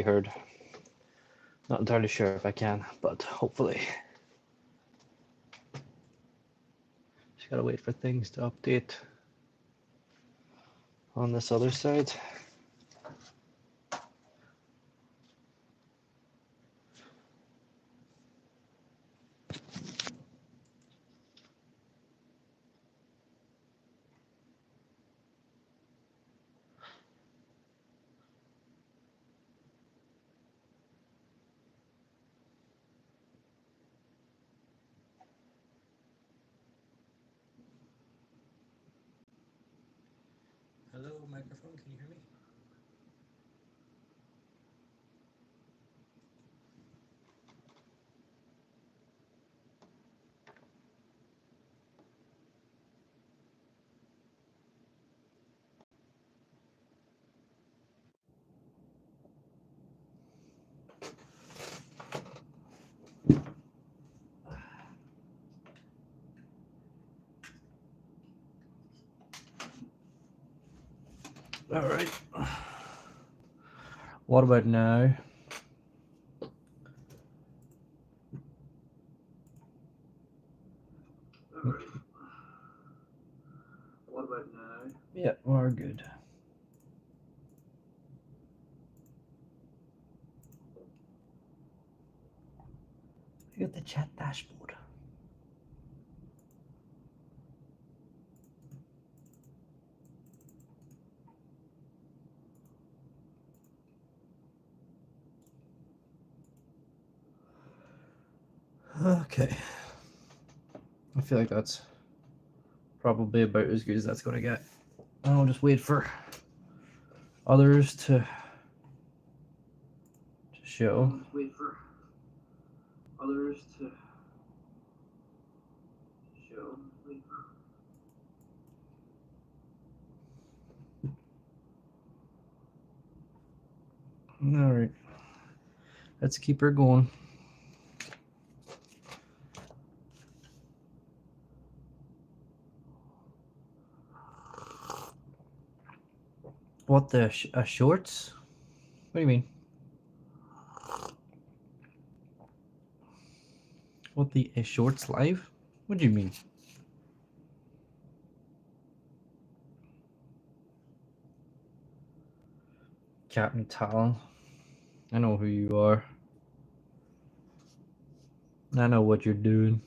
heard. Not entirely sure if I can, but hopefully. Just gotta wait for things to update on this other side. Hello, microphone, can you hear me? All right. What about now? What about now? Yeah, we're good. You got the chat dashboard. Okay. I feel like that's probably about as good as that's going to get. I'll just wait for others to show. Just wait for others to show. All right. Let's keep her going. What the shorts? What do you mean? What the shorts live? What do you mean? Captain Talon. I know who you are. I know what you're doing.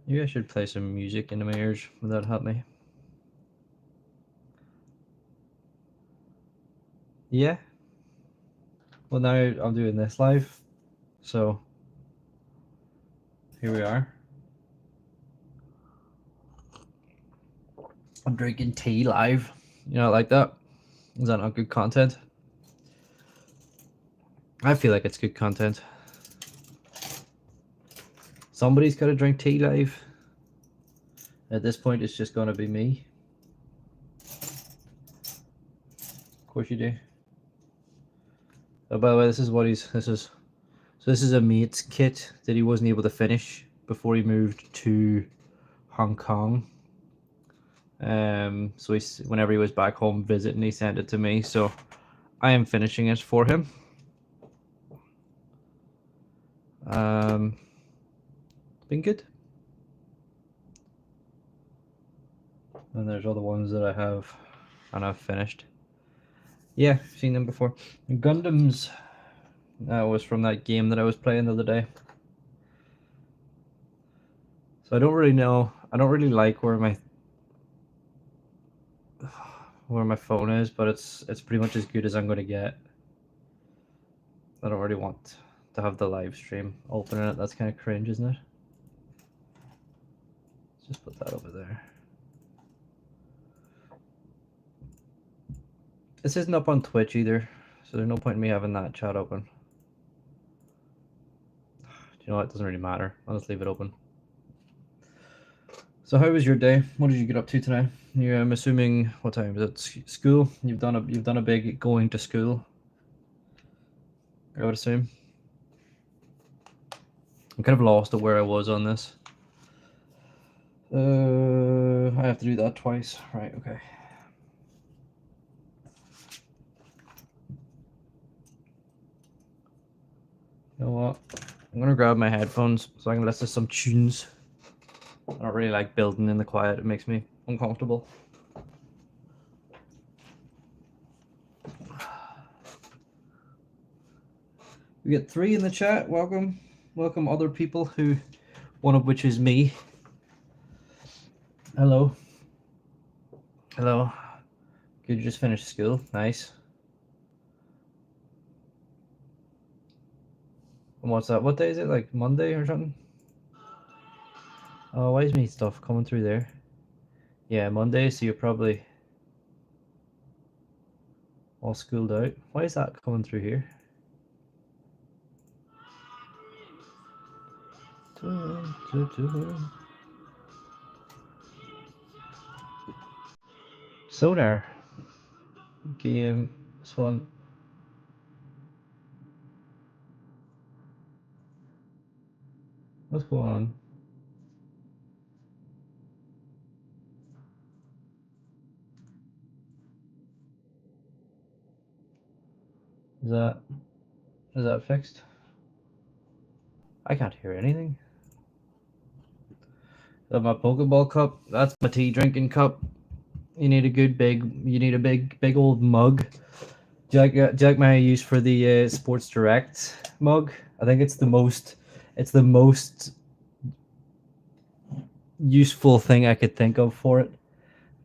Maybe I should play some music into my ears. Would that help me? Yeah. Well, now I'm doing this live. So, here we are. I'm drinking tea live. You know, like that? Is that not good content? I feel like it's good content. Somebody's got to drink tea live. At this point, it's just going to be me. Of course you do. Oh, by the way, this is a mate's kit that he wasn't able to finish before he moved to Hong Kong. So whenever he was back home visiting, he sent it to me. So I am finishing it for him. Been good. And there's other ones that I have and I've finished. Yeah, seen them before. Gundams. That was from that game that I was playing the other day. So I don't really know. I don't really like where my phone is, but it's pretty much as good as I'm going to get. I don't really want to have the live stream open in it. That's kind of cringe, isn't it? Let's just put that over there. This isn't up on Twitch either, so there's no point in me having that chat open. Do you know what? It doesn't really matter. I'll just leave it open. So how was your day? What did you get up to today? I'm assuming, what time is it? School? You've done a big going to school, I would assume. I'm kind of lost at where I was on this. I have to do that twice. Right, okay. You know what? I'm gonna grab my headphones so I can listen to some tunes. I don't really like building in the quiet. It makes me uncomfortable. We get 3 in the chat. Welcome. Welcome other people who, one of which is me. Hello. Hello. Good, you just finished school. Nice. And what's that? What day is it? Like Monday or something? Oh, why is me stuff coming through there? Yeah, Monday, so you're probably all schooled out. Why is that coming through here? So there. Game. This one. What's going on? Is that fixed? I can't hear anything. That's my Pokeball cup. That's my tea drinking cup. You need a big old mug. Do you like my use for the Sports Direct mug? I think it's the most useful thing I could think of for it.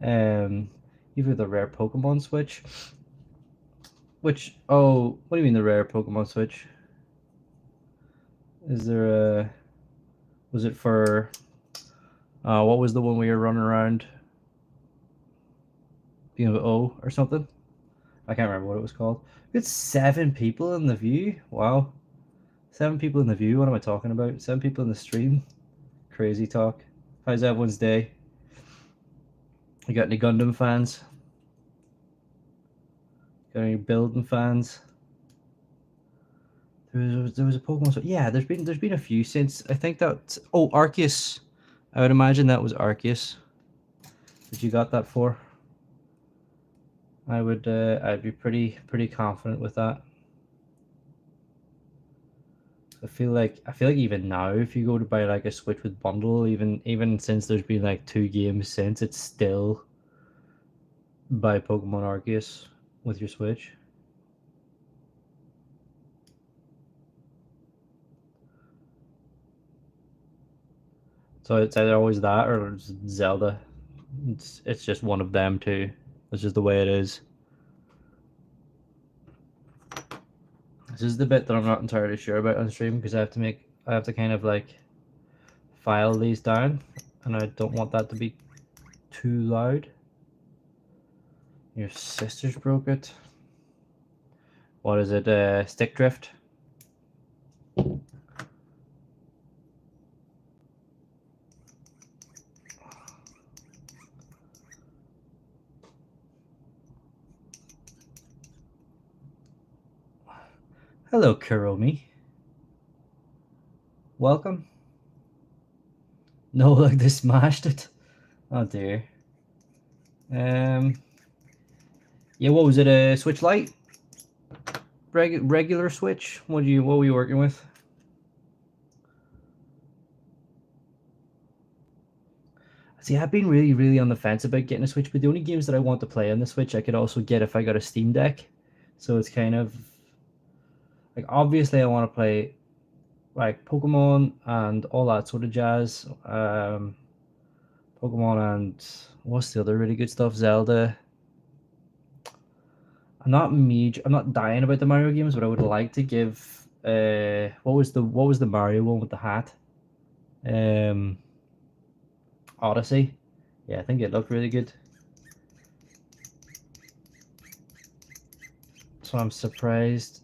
Either the rare Pokemon Switch. What do you mean the rare Pokemon Switch? Is there a... Was it for... what was the one we were running around? Being of O or something? I can't remember what it was called. It's 7 people in the view. Wow. 7 people in the view. What am I talking about? 7 people in the stream. Crazy talk. How's everyone's day? You got any Gundam fans? Got any building fans? There was a Pokemon. So yeah, there's been a few since. I think that. Oh, Arceus. I would imagine that was Arceus. That you got that for. I'd be pretty confident with that. I feel like even now, if you go to buy like a Switch with bundle, even since there's been like 2 games since, it's still buy Pokemon Arceus with your Switch. So it's either always that or it's Zelda. It's just one of them too. It's just the way it is. This is the bit that I'm not entirely sure about on stream because I have to kind of like file these down, and I don't want that to be too loud. Your sisters broke it. What is it? Stick drift. Hello, Kuromi. Welcome. No, like they smashed it. Oh dear. Yeah, what was it? A Switch Lite? Regular Switch? What were you working with? See, I've been really on the fence about getting a Switch, but the only games that I want to play on the Switch I could also get if I got a Steam Deck. So it's kind of like, obviously I want to play like Pokemon and all that sort of jazz. Pokemon and what's the other really good stuff? Zelda. I'm not dying about the Mario games, but I would like to give what was the Mario one with the hat? Odyssey. Yeah, I think it looked really good. So I'm surprised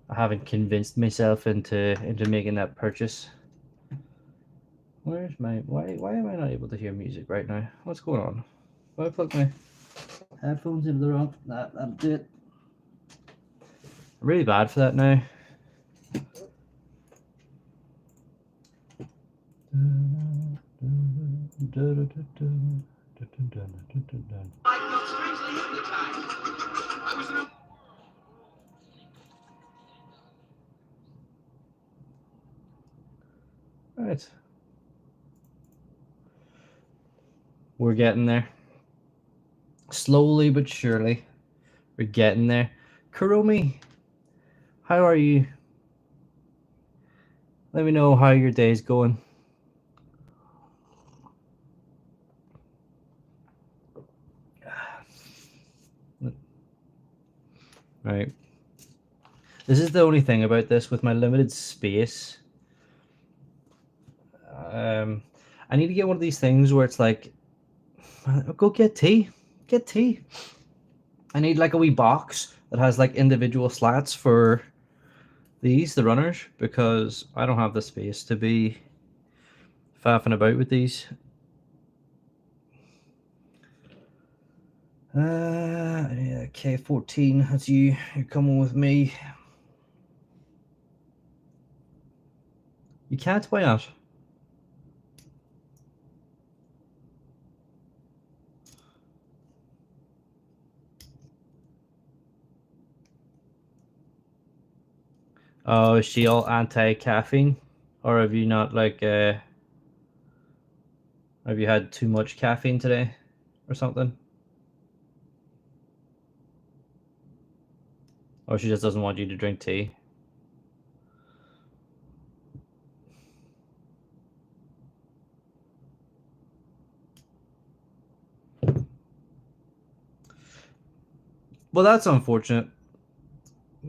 I haven't convinced myself into making that purchase. Where's my why am I not able to hear music right now? What's going on? Why I plug my headphones into the wrong? That'll do it. I'm really bad for that now. Right. We're getting there. Slowly but surely. We're getting there. Kurumi, how are you? Let me know how your day's going. Right. This is the only thing about this with my limited space. I need to get one of these things where it's like, go get tea. Get tea. I need like a wee box that has like individual slats for these, the runners, because I don't have the space to be faffing about with these. Yeah, K14, that's you. You're coming with me. You can't, why not? Oh, is she all anti-caffeine? Or have you not like have you had too much caffeine today or something? Or she just doesn't want you to drink tea? Well, that's unfortunate.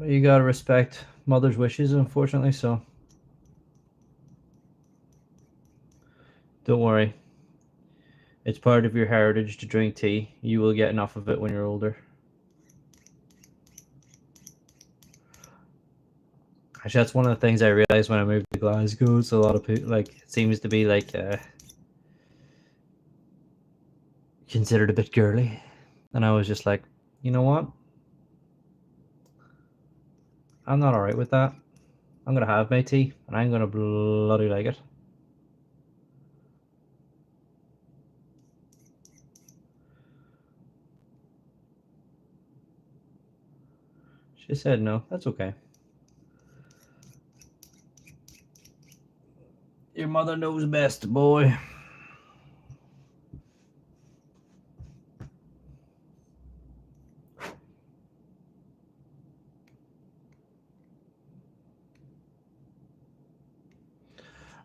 You gotta respect mother's wishes, unfortunately, so don't worry. It's part of your heritage to drink tea. You will get enough of it when you're older. Actually, that's one of the things I realized when I moved to Glasgow. It's a lot of people, like, it seems to be like considered a bit girly. And I was just like, you know what? I'm not alright with that. I'm gonna have my tea, and I'm gonna bloody like it. She said no. That's okay. Your mother knows best, boy.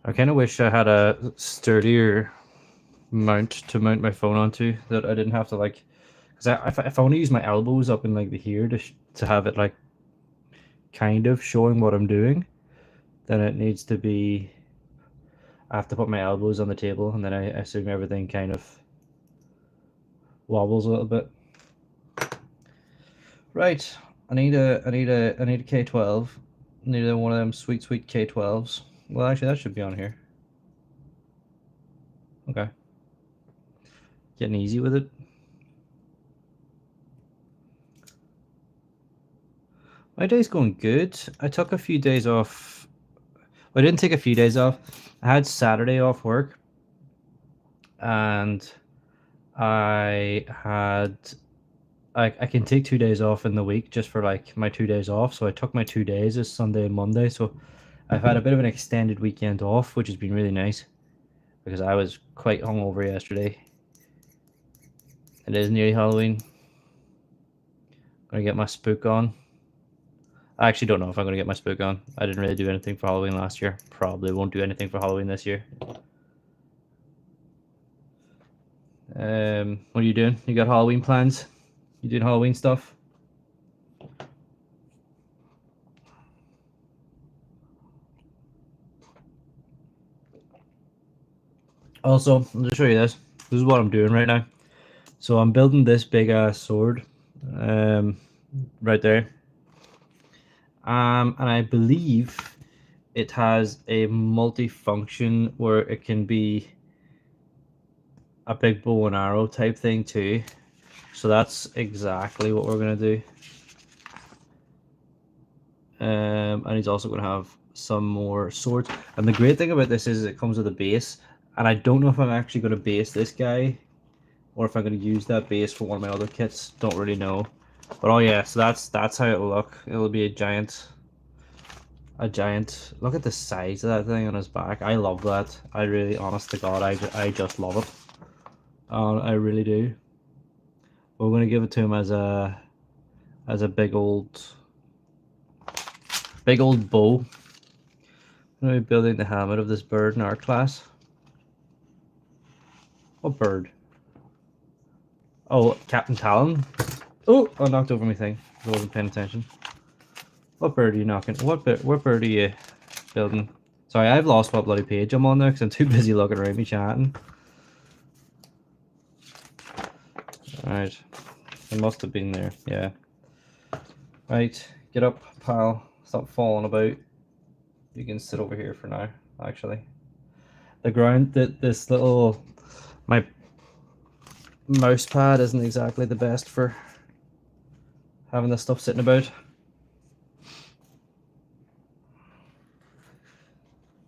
I kind of wish I had a sturdier mount to mount my phone onto that I didn't have to like, because if I want to use my elbows up in like the here to have it like kind of showing what I'm doing, then it needs to be. I have to put my elbows on the table, and then I assume everything kind of wobbles a little bit. Right, I need a K12. I need one of them sweet K12s. Well, actually, that should be on here. Okay. Getting easy with it. My day's going good. I took a few days off. Well, I didn't take a few days off. I had Saturday off work, and I can take 2 days off in the week just for like my 2 days off. So I took my 2 days as Sunday and Monday. So I've had a bit of an extended weekend off, which has been really nice because I was quite hungover yesterday. It is nearly Halloween. Gonna get my spook on. I actually don't know if I'm gonna get my spook on. I didn't really do anything for Halloween last year. Probably won't do anything for Halloween this year. What are you doing? You got Halloween plans? You doing Halloween stuff? Also, I'll just show you this. This is what I'm doing right now. So I'm building this big ass sword, right there. And I believe it has a multi-function where it can be a big bow and arrow type thing too. So that's exactly what we're gonna do. And he's also gonna have some more swords. And the great thing about this is it comes with a base. And I don't know if I'm actually gonna base this guy or if I'm gonna use that base for one of my other kits. Don't really know. But oh yeah, so that's how it'll look. It'll be a giant a giant. Look at the size of that thing on his back. I love that. I really, honest to God, I just love it. I really do. We're gonna give it to him as a big old bow. I'm gonna be building the helmet of this bird in our class. What bird? Oh, Captain Talon. Oh, I knocked over my thing. I wasn't paying attention. What bird are you knocking? What bird are you building? Sorry, I've lost what bloody page I'm on there because I'm too busy looking around me chatting. Alright. It must have been there, yeah. Right, get up, pal. Stop falling about. You can sit over here for now, actually. The ground, this little... My mouse pad isn't exactly the best for having this stuff sitting about.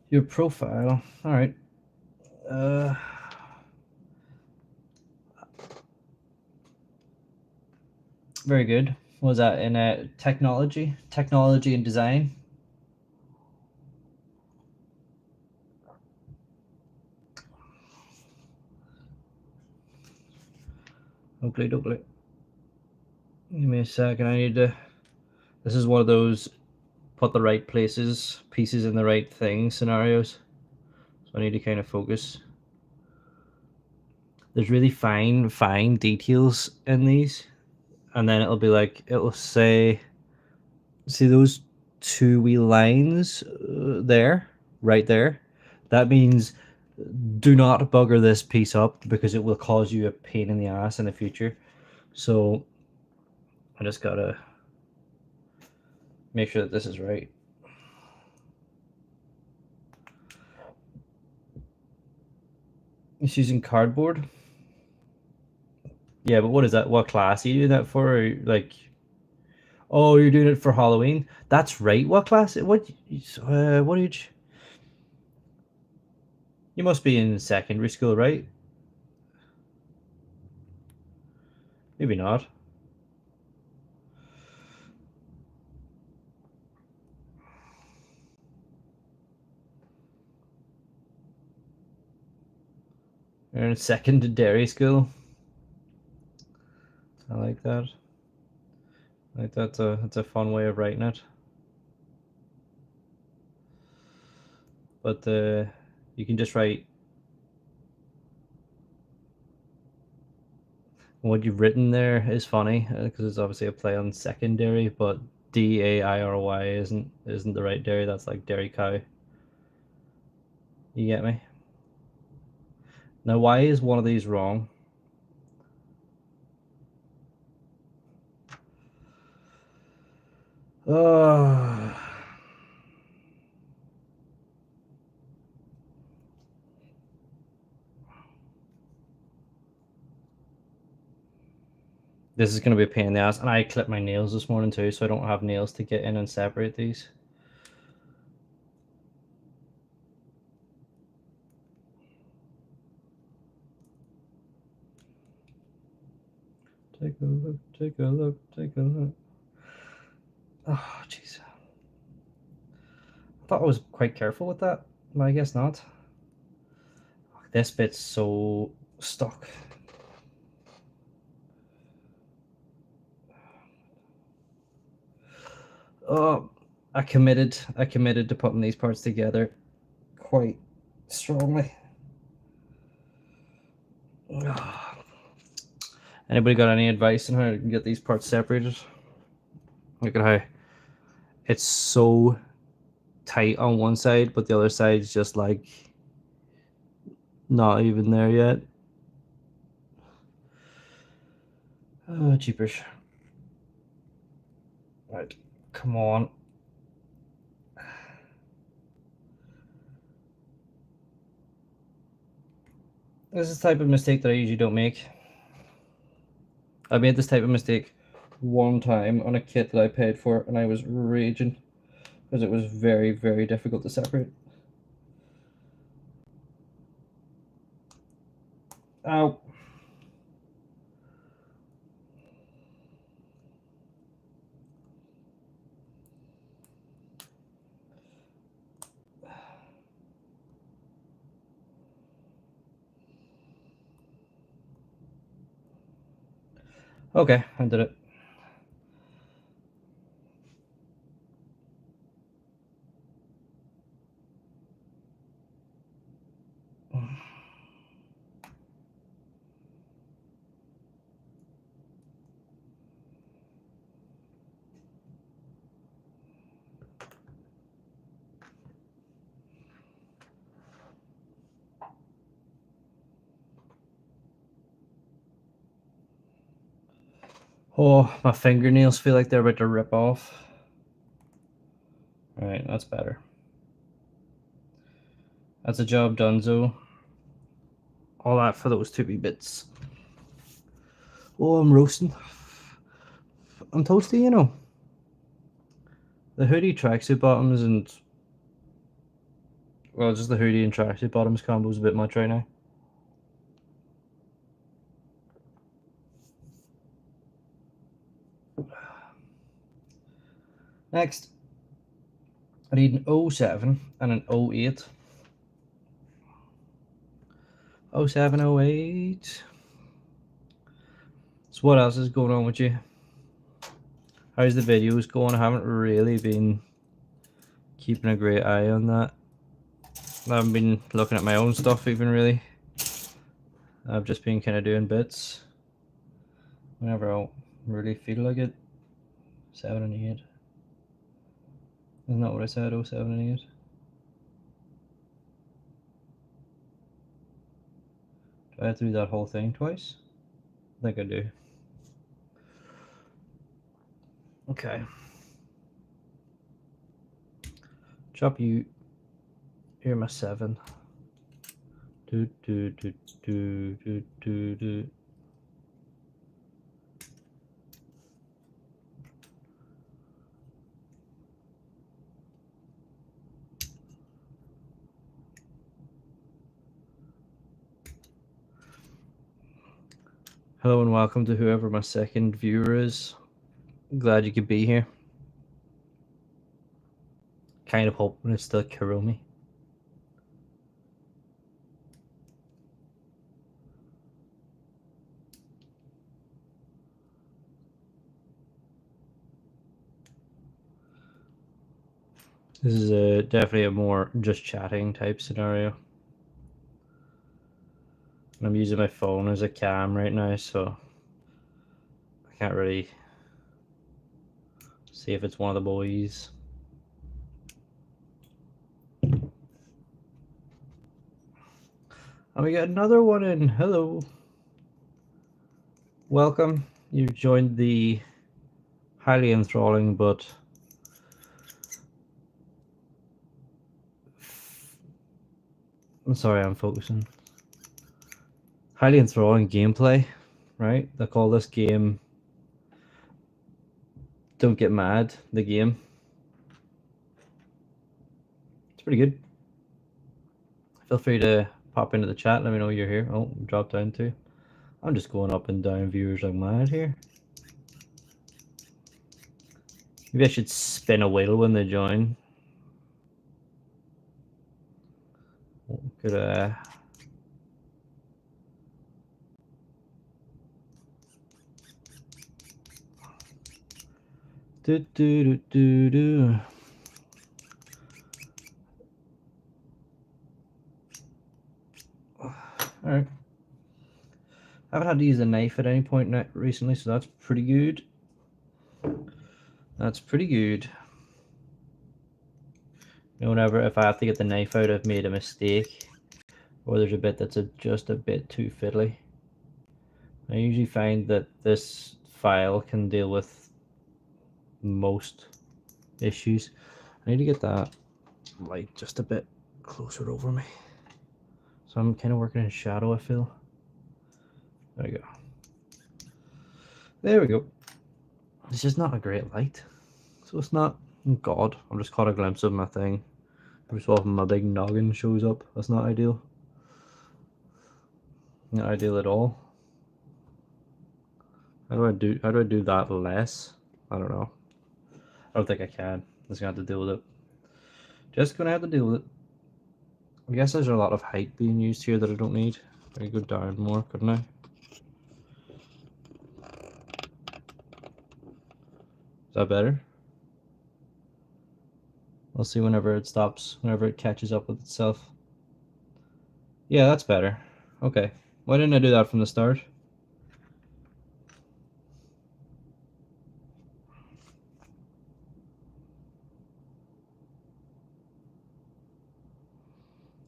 Your profile. Alright. Very good. What was that in technology? Technology and design? Okay. Give me a second. I need to... This is one of those put the right pieces in the right thing scenarios. So I need to kind of focus. There's really fine details in these. And then it'll be like, it'll say, see those two wee lines there, right there? That means do not bugger this piece up because it will cause you a pain in the ass in the future. So I just gotta make sure that this is right. It's using cardboard. Yeah, but what is that? What class are you doing that for? Or like, oh, you're doing it for Halloween. That's right. What class? What? What age? You must be in secondary school, right? Maybe not. You're in secondary school. I like that. Like that's a fun way of writing it. But you can just write what you've written there is funny because it's obviously a play on secondary, but DAIRY isn't the right dairy. That's like dairy cow. You get me? Now, why is one of these wrong? Oh. This is going to be a pain in the ass. And I clipped my nails this morning too, so I don't have nails to get in and separate these. Take a look, take a look, take a look. Oh, jeez. I thought I was quite careful with that, but I guess not. This bit's so stuck. Oh, I committed to putting these parts together quite strongly. Anybody got any advice on how to get these parts separated? Look at how it's so tight on one side, but the other side's just like not even there yet. Oh, jeepers. Right, come on. This is the type of mistake that I usually don't make. I made this type of mistake one time on a kit that I paid for, and I was raging because it was very, very difficult to separate. Ow. Okay, I did it. Oh, my fingernails feel like they're about to rip off. Alright, that's better. That's a job done, Zoe. All that for those 2 wee bits. Oh, I'm roasting. I'm toasty, you know. The hoodie tracksuit bottoms and... Well, just the hoodie and tracksuit bottoms combo is a bit much right now. Next, I need an 07 and an 08. 07, 08. So what else is going on with you? How's the videos going? I haven't really been keeping a great eye on that. I haven't been looking at my own stuff even really. I've just been kind of doing bits whenever I really feel like it. 7 and 8. Isn't that what I said? 07 and 8. Do I have to do that whole thing twice? I think I do. Okay. Chop you. Here my 7. Do do do do do do do. Hello and welcome to whoever my second viewer is. Glad you could be here. Kind of hoping it's still Kurumi. This is definitely a more just chatting type scenario. I'm using my phone as a cam right now, so I can't really see if it's one of the boys. And we got another one in. Hello. Welcome. You've joined the highly enthralling but I'm sorry, I'm focusing. Highly enthralling gameplay, right? They call this game Don't Get Mad, the game. It's pretty good. Feel free to pop into the chat, let me know you're here. Oh, drop down too. I'm just going up and down viewers like mad here. Maybe I should spin a wheel when they join. Could do do do do do. Alright. I haven't had to use a knife at any point recently, so that's pretty good. That's pretty good. You know, whenever if I have to get the knife out, I've made a mistake, or there's a bit that's just a bit too fiddly. I usually find that this file can deal with most issues. I need to get that light just a bit closer over me. So I'm kind of working in shadow, I feel. There we go. There we go. It's just not a great light. So it's not, oh God, I'm just caught a glimpse of my thing. Every so often my big noggin shows up. That's not ideal. Not ideal at all. How do I do that less? I don't know. I don't think I can. I'm just gonna have to deal with it. Just gonna have to deal with it. I guess there's a lot of height being used here that I don't need. I could go down more, couldn't I? Is that better? We'll see whenever it stops, whenever it catches up with itself. Yeah, that's better. Okay. Why didn't I do that from the start?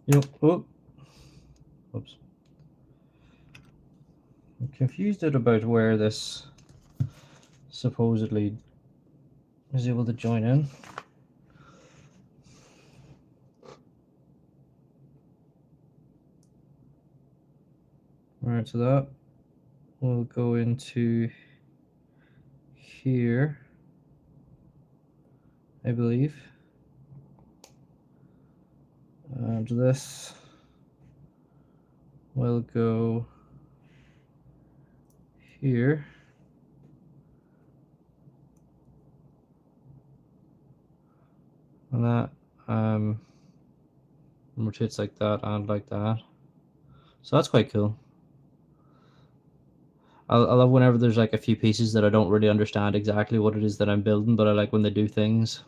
You know, oh, oops. I'm confused about where this supposedly is able to join in. Alright, so that will go into here, I believe. And this will go here. And that rotates like that and like that. So that's quite cool. I love whenever there's like a few pieces that I don't really understand exactly what it is that I'm building, but I like when they do things.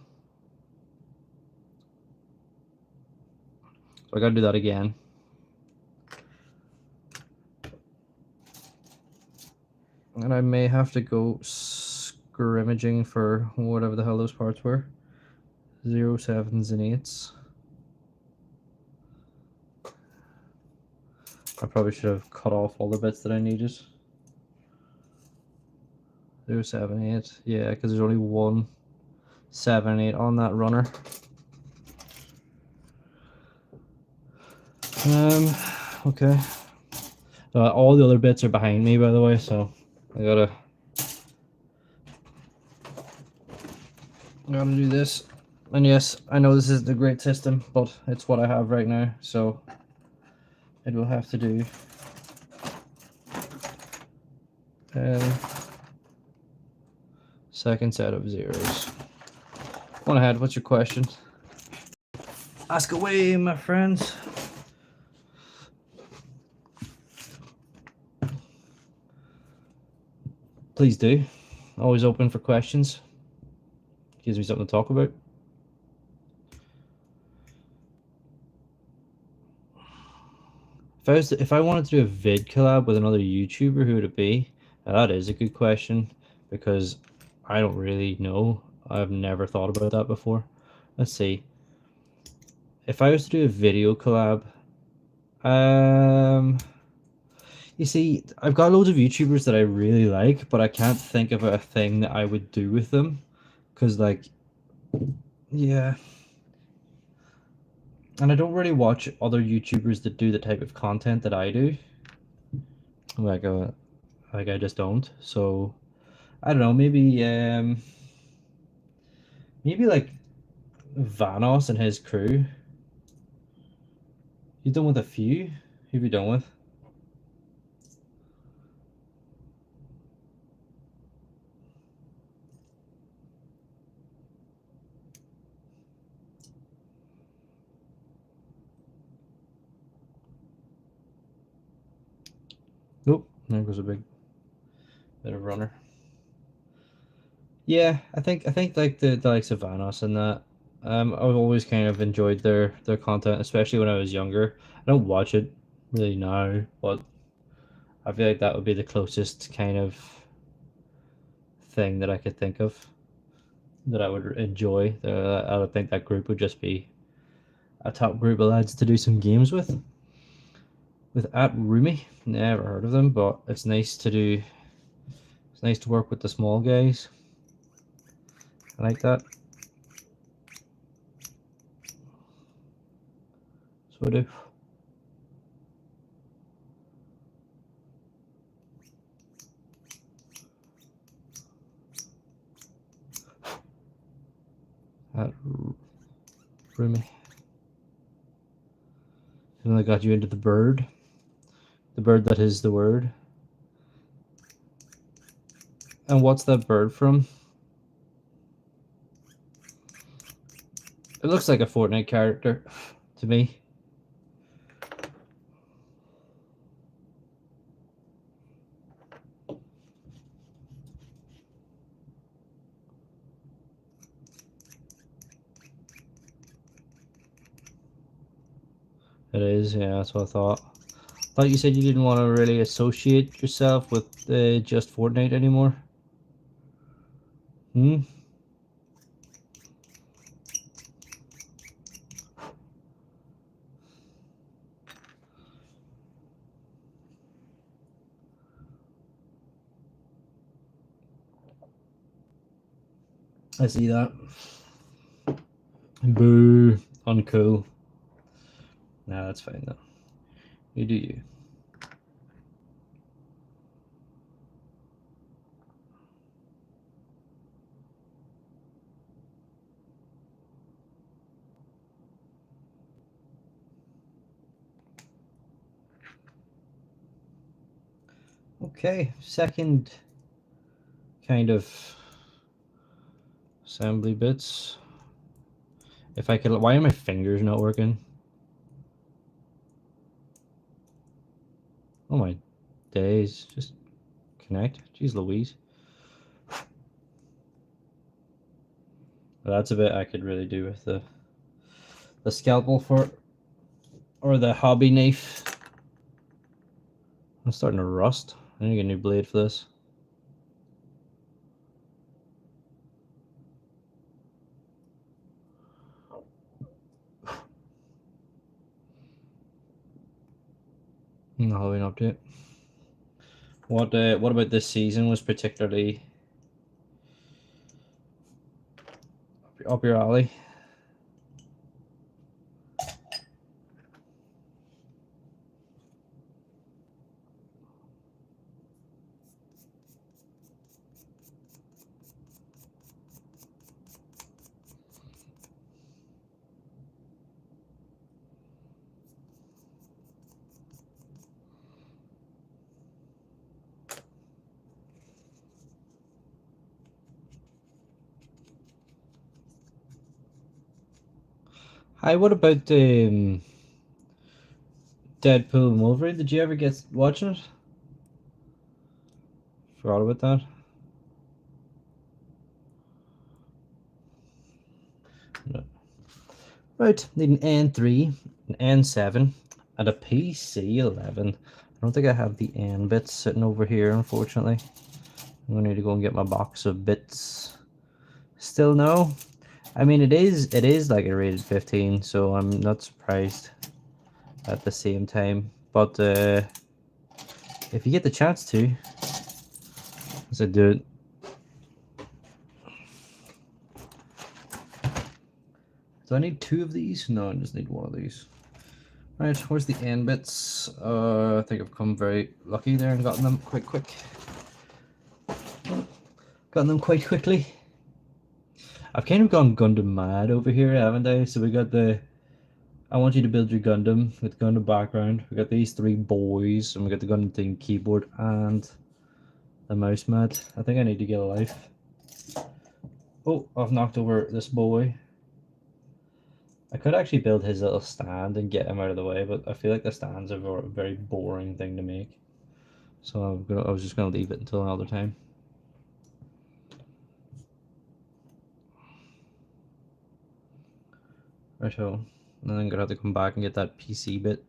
So I gotta do that again. And I may have to go scrimmaging for whatever the hell those parts were. 0, 7s, and 8s. I probably should have cut off all the bits that I needed. 0, 7, 8. Yeah, because there's only 1, 7, 8 on that runner. Okay. All the other bits are behind me, by the way, so I gotta do this. And yes, I know this isn't a great system, but it's what I have right now, so it will have to do. Second set of zeros. Go on ahead, what's your question? Ask away, my friends. Please do. Always open for questions. Gives me something to talk about. If I wanted to do a vid collab with another YouTuber, who would it be? Now, that is a good question, because I don't really know. I've never thought about that before. Let's see. If I was to do a video collab, you see, I've got loads of YouTubers that I really like, but I can't think of a thing that I would do with them, because like, yeah. And I don't really watch other YouTubers that do the type of content that I do. Like, I just don't. So, I don't know. Maybe like Vanos and his crew. You done with a few? Who have you done with? Nope. There goes a big bit of runner. Yeah, I think like the likes of Vanos and that. I've always kind of enjoyed their content, especially when I was younger. I don't watch it really now, but I feel like that would be the closest kind of thing that I could think of that I would enjoy. I would think that group would just be a top group of lads to do some games with. With @Rumi, never heard of them, but it's nice to do. It's nice to work with the small guys. I like that. So I do. @Rumi. And I got you into the bird. The bird that is the word. And what's that bird from? It looks like a Fortnite character to me. It is, yeah, that's what I thought. Thought you said you didn't want to really associate yourself with just Fortnite anymore. Hmm? I see that. Boo. Uncool. Nah, that's fine though. You do you. Okay, second kind of assembly bits. If I could, why are my fingers not working? Oh my days, just connect. Jeez Louise. That's a bit I could really do with the scalpel for, or the hobby knife. I'm starting to rust. I need to get a new blade for this. Halloween update. What about this season was particularly up your alley? Hi, what about Deadpool and Wolverine? Did you ever get watching it? Forgot about that. No. Right, need an N3, an N7, and a PC11. I don't think I have the N bits sitting over here, unfortunately. I'm gonna need to go and get my box of bits. Still no. I mean, it is like a rated 15, so I'm not surprised at the same time. But if you get the chance to, so do it. Do I need two of these? No, I just need one of these. Right, where's the N bits? I think I've come very lucky there and gotten them quite quick. Gotten them quite quickly. I've kind of gone Gundam mad over here, haven't I? So we got the I want you to build your Gundam with Gundam background. We got these three boys, and we got the Gundam theme keyboard and the mouse mat. I think I need to get a life. Oh, I've knocked over this boy. I could actually build his little stand and get him out of the way, but I feel like the stand's a very boring thing to make. So I was just gonna leave it until another time. Right, so and then I'm gonna have to come back and get that PC bit.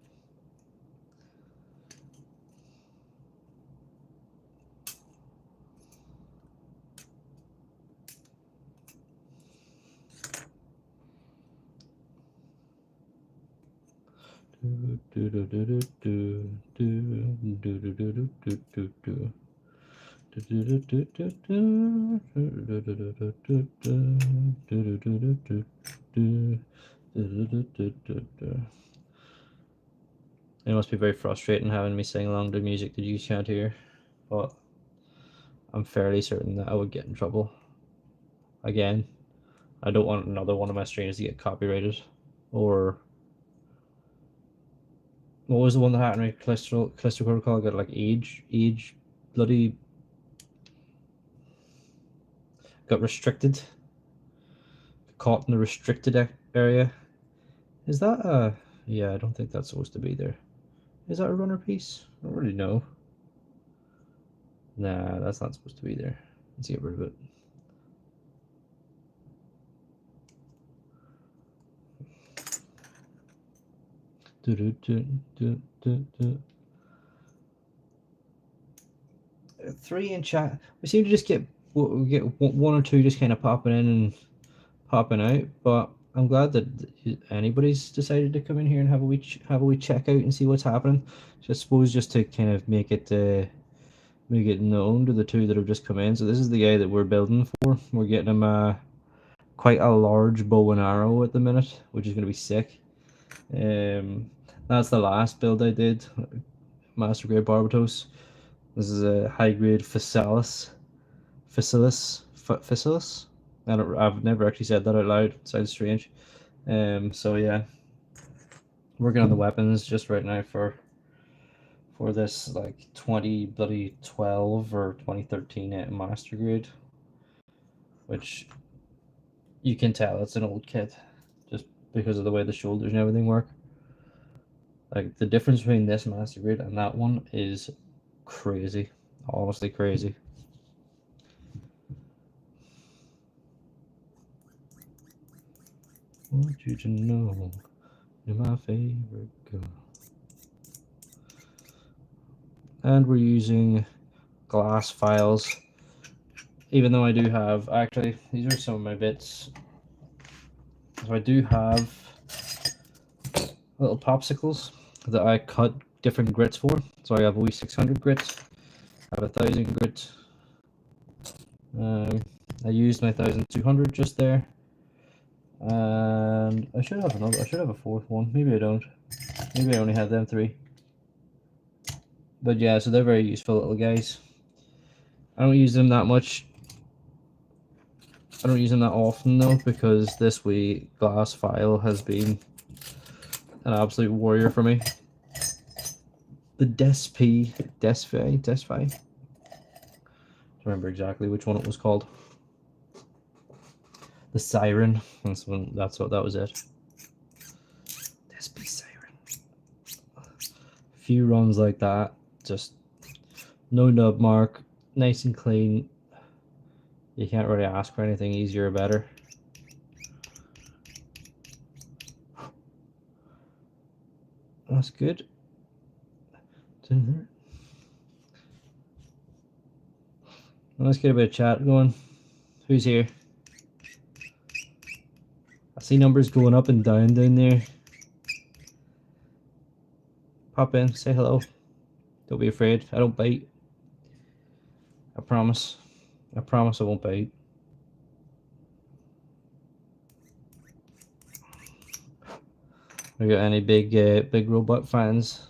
It must be very frustrating having me sing along to music that you can't hear, but I'm fairly certain that I would get in trouble. Again, I don't want another one of my streams to get copyrighted. Or what was the one that happened with Callisto Protocol? Got like age, bloody got restricted. Caught in the restricted area. Is that a? Yeah, I don't think that's supposed to be there. Is that a runner piece? I don't really know. Nah, that's not supposed to be there. Let's get rid of it. Three in chat. We seem to just get one or two just kind of popping in and popping out, but I'm glad that anybody's decided to come in here and have a wee check out and see what's happening. Just suppose just to kind of make it known to the two that have just come in. So this is the guy that we're building for. We're getting him quite a large bow and arrow at the minute, which is going to be sick. That's the last build I did, Master Grade Barbatos. This is a high grade Facilis. I've never actually said that out loud. It sounds strange. So yeah, working on the weapons just right now for this like 2012 or 2013 Master Grade, which you can tell it's an old kit just because of the way the shoulders and everything work. Like the difference between this Master Grade and that one is crazy, honestly crazy. I want you to know you're my favorite girl. And we're using glass files, even though I do have, actually, these are some of my bits. So I do have little popsicles that I cut different grits for. So I have a wee 600 grit, I have 1,000 grit. I used my 1,200 just there. And I should have another, I should have a fourth one. Maybe I don't. Maybe I only have them three. But yeah, so they're very useful little guys. I don't use them that much. I don't use them that often though, because this wee glass file has been an absolute warrior for me. The Despi. I don't remember exactly which one it was called. The Siren. That's what that was it. Despi Siren. A few runs like that, just no nub mark, nice and clean. You can't really ask for anything easier or better. That's good. Let's get a bit of chat going. Who's here? I see numbers going up and down there. Pop in, say hello. Don't be afraid. I don't bite. I promise. I promise I won't bite. We got any big robot fans?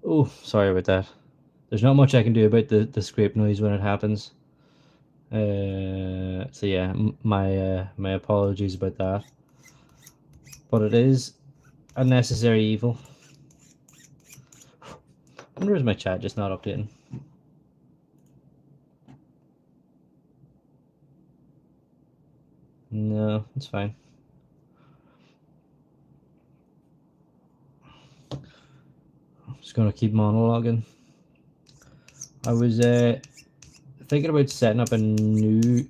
Oh, sorry about that. There's not much I can do about the scrape noise when it happens. So yeah, my apologies about that. But it is a necessary evil. I wonder is my chat just not updating? No, it's fine. I'm just gonna keep monologuing. I was thinking about setting up a new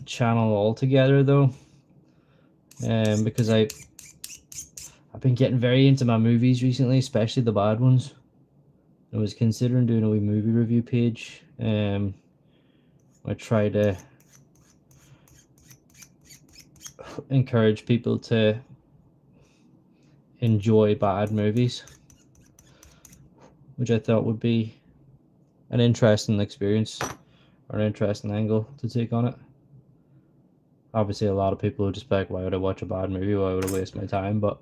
channel altogether though, because I've been getting very into my movies recently, especially the bad ones. I was considering doing a wee movie review page. I try to encourage people to enjoy bad movies, which I thought would be an interesting experience or an interesting angle to take on it. Obviously, a lot of people would just be like, why would I watch a bad movie? Why would I waste my time? But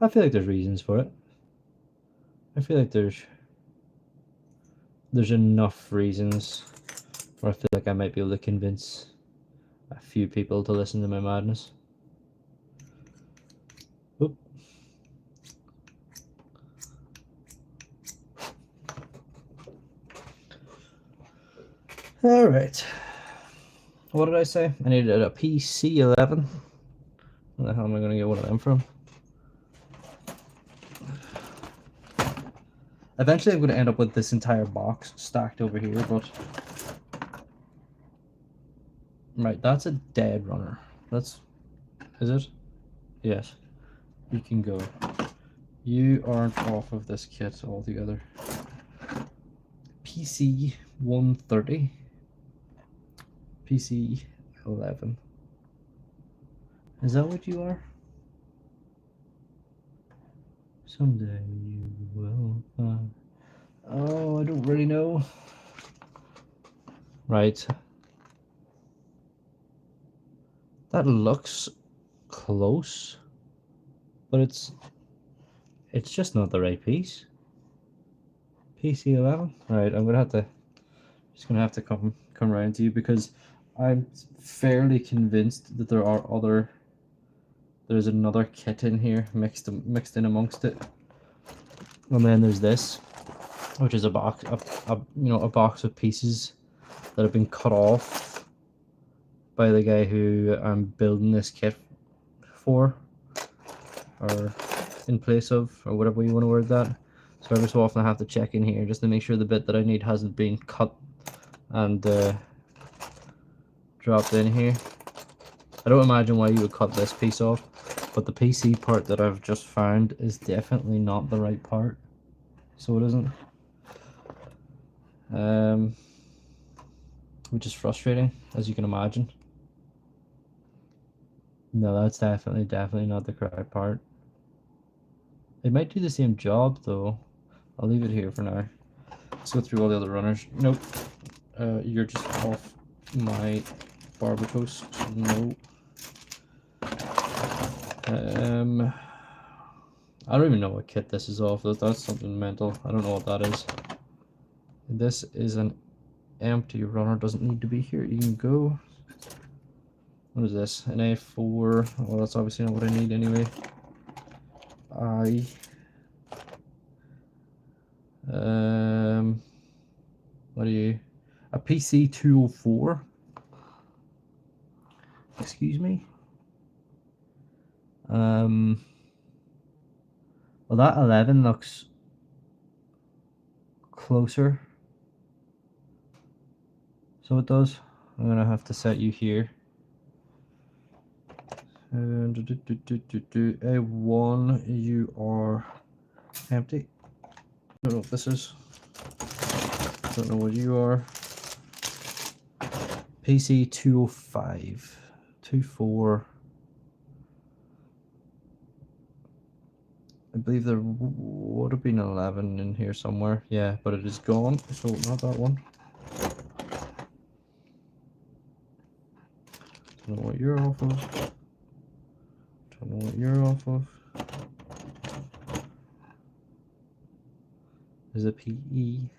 I feel like there's reasons for it. I feel like there's enough reasons where I feel like I might be able to convince a few people to listen to my madness. Oop. All right. What did I say? I needed a PC-11. Where the hell am I going to get one of them from? Eventually I'm going to end up with this entire box stacked over here, but... Right, that's a dead runner. Let's Is it? Yes. You can go. You aren't off of this kit altogether. PC 130. PC 11. Is that what you are? Someday you will find. Oh, I don't really know. Right. That looks close, but it's just not the right piece. PC 11. Right, I'm gonna have to come around to you because I'm fairly convinced that there's another kit in here mixed in amongst it, and then there's this, which is a box a box of pieces that have been cut off by the guy who I'm building this kit for, or in place of, or whatever you want to word that. So every so often I have to check in here just to make sure the bit that I need hasn't been cut and dropped in here. I don't imagine why you would cut this piece off, but the PC part that I've just found is definitely not the right part, so it isn't. Which is frustrating, as you can imagine. No, that's definitely not the correct part. It might do the same job though. I'll leave it here for now. Let's go through all the other runners. Nope. You're just off my barber toast. No. I don't even know what kit this is off. That's something mental. I don't know what that is. This is an empty runner. Doesn't need to be here. You can go. What is this? An A4. Well, that's obviously not what I need anyway. What are you? A PC 204. Excuse me. Well, that 11 looks closer. So it does. I'm gonna have to set you here. And A1, you are empty. I don't know what this is. Don't know what you are. PC 205. 24. I believe there would have been 11 in here somewhere. Yeah, but it is gone, so not that one. Don't know what you're off of. Don't know what you're off of. There's a PE.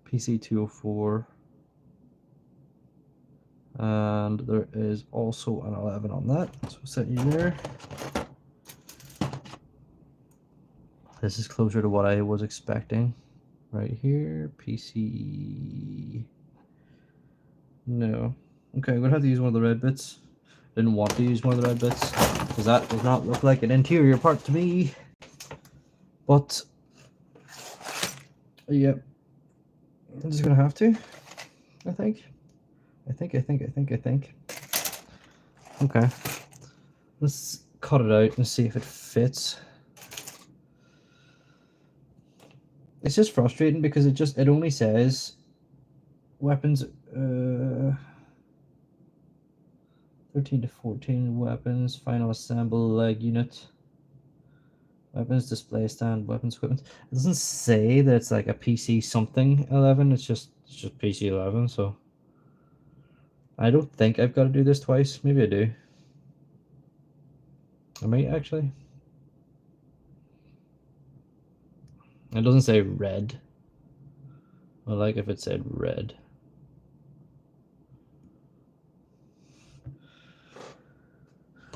PC 204. And there is also an 11 on that. So set you there. This is closer to what I was expecting. Right here, PC. No. Okay, I'm gonna have to use one of the red bits. Didn't want to use one of the red bits because that does not look like an interior part to me. But yeah, I'm just gonna have to. I think. Okay, let's cut it out and see if it fits. It's just frustrating because it only says weapons 13 to 14 weapons, final assemble leg unit, weapons display stand, weapons equipment. It doesn't say that it's like a PC something 11. It's just PC 11. So I don't think I've got to do this twice. Maybe I do. I might actually. It doesn't say red. I like if it said red.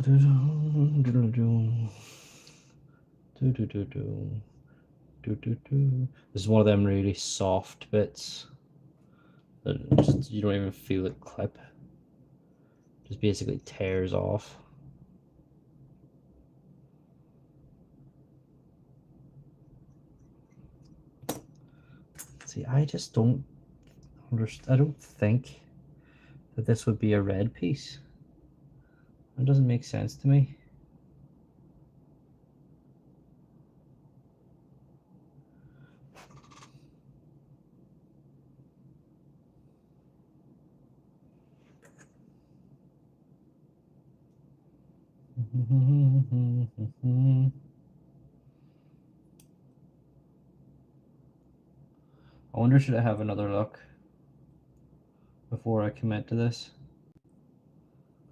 This is one of them really soft bits that just, you don't even feel it clip. Just basically tears off. See, I just don't understand. I don't think that this would be a red piece. That doesn't make sense to me. I wonder, should I have another look before I commit to this?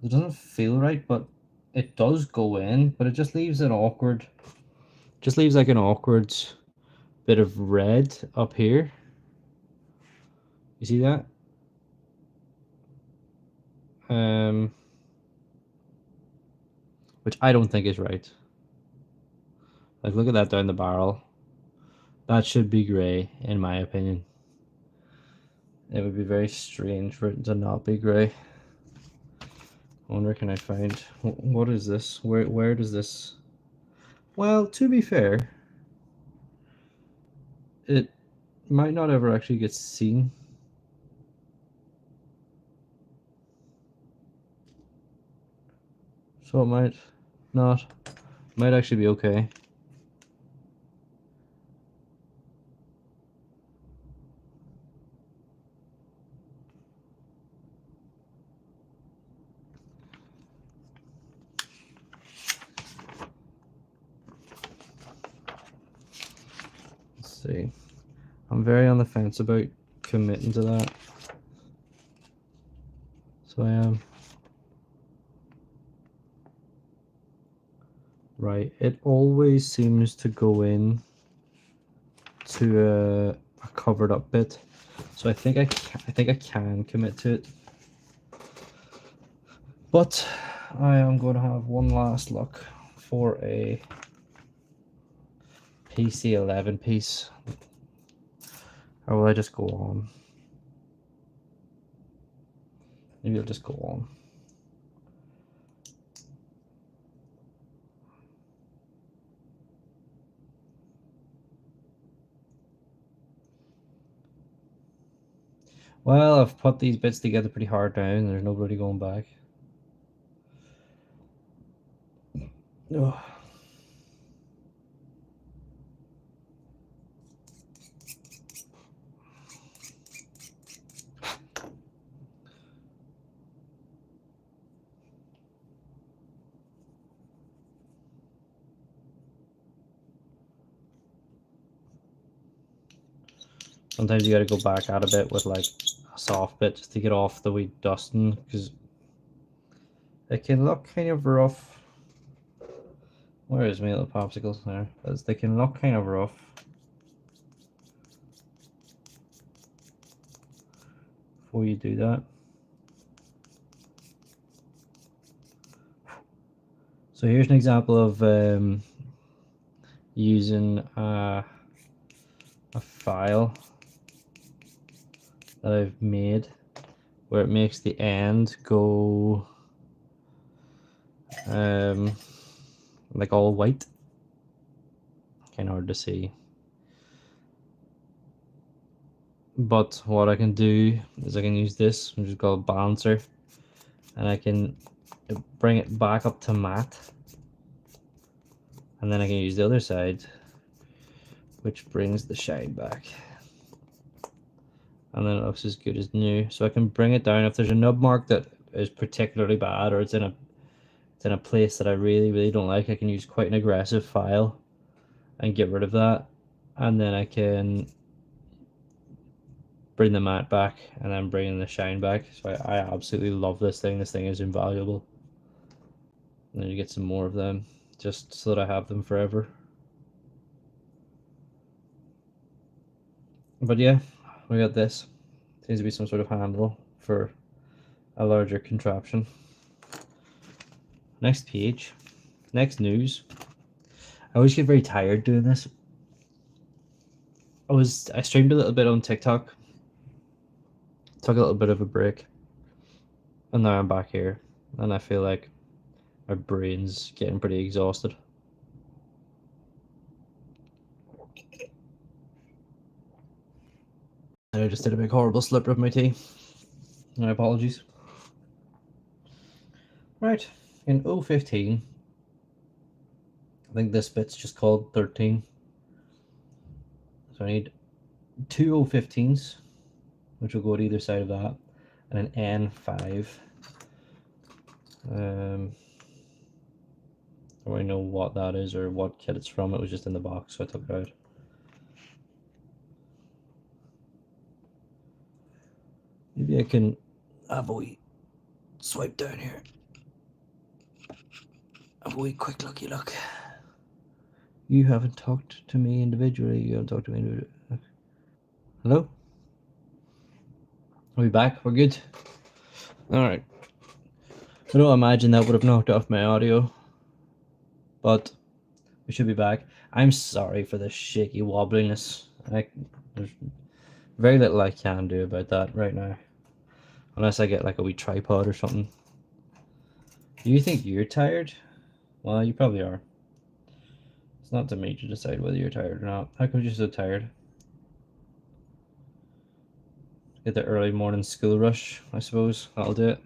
It doesn't feel right, but it does go in, but it just leaves an awkward, just leaves like an awkward bit of red up here. You see that? Which I don't think is right. Like, look at that down the barrel. That should be gray, in my opinion. It would be very strange for it to not be gray. I wonder, can I find, what is this? Where does this? Well, to be fair, it might not ever actually get seen. So it might not. Might actually be okay. Let's see. I'm very on the fence about committing to that. So I am. Right, it always seems to go in to a covered up bit. So I think I can commit to it. But I am going to have one last look for a PC11 piece. Or will I just go on? Maybe I'll just go on. Well, I've put these bits together pretty hard now, and there's nobody going back. Ugh. Sometimes you gotta go back out a bit with like a soft bit just to get off the wee dusting, because it can look kind of rough. Where is my little popsicles there? As they can look kind of rough. Before you do that. So here's an example of using a file that I've made where it makes the end go like all white. Kind of hard to see. But what I can do is I can use this, which is called balancer, and I can bring it back up to matte, and then I can use the other side, which brings the shine back, and then it looks as good as new. So I can bring it down if there's a nub mark that is particularly bad, or it's in a place that I really don't like. I can use quite an aggressive file and get rid of that, and then I can bring the matte back and then bring the shine back. So I absolutely love this thing. This thing is invaluable. And then you get some more of them just so that I have them forever. But yeah, we got this. Seems to be some sort of handle for a larger contraption. Next page. Next news. I always get very tired doing this. I streamed a little bit on TikTok. Took a little bit of a break. And now I'm back here. And I feel like my brain's getting pretty exhausted. And I just did a big horrible slip of my tea. My apologies. Right, in 015, I think this bit's just called 13. So I need two 015s, which will go at either side of that, and an N5. I don't really know what that is or what kit it's from. It was just in the box, so I took it out. Maybe I can have a wee swipe down here. Have a wee quick looky look. You haven't talked to me individually. You haven't talked to me individually. Hello? Are we back? We're good? Alright. I don't imagine that would have knocked off my audio, but we should be back. I'm sorry for the shaky wobbliness. There's very little I can do about that right now. Unless I get like a wee tripod or something. Do you think you're tired? Well, you probably are. It's not to me to decide whether you're tired or not. How come you're so tired? Get the early morning school rush, I suppose. That'll do it.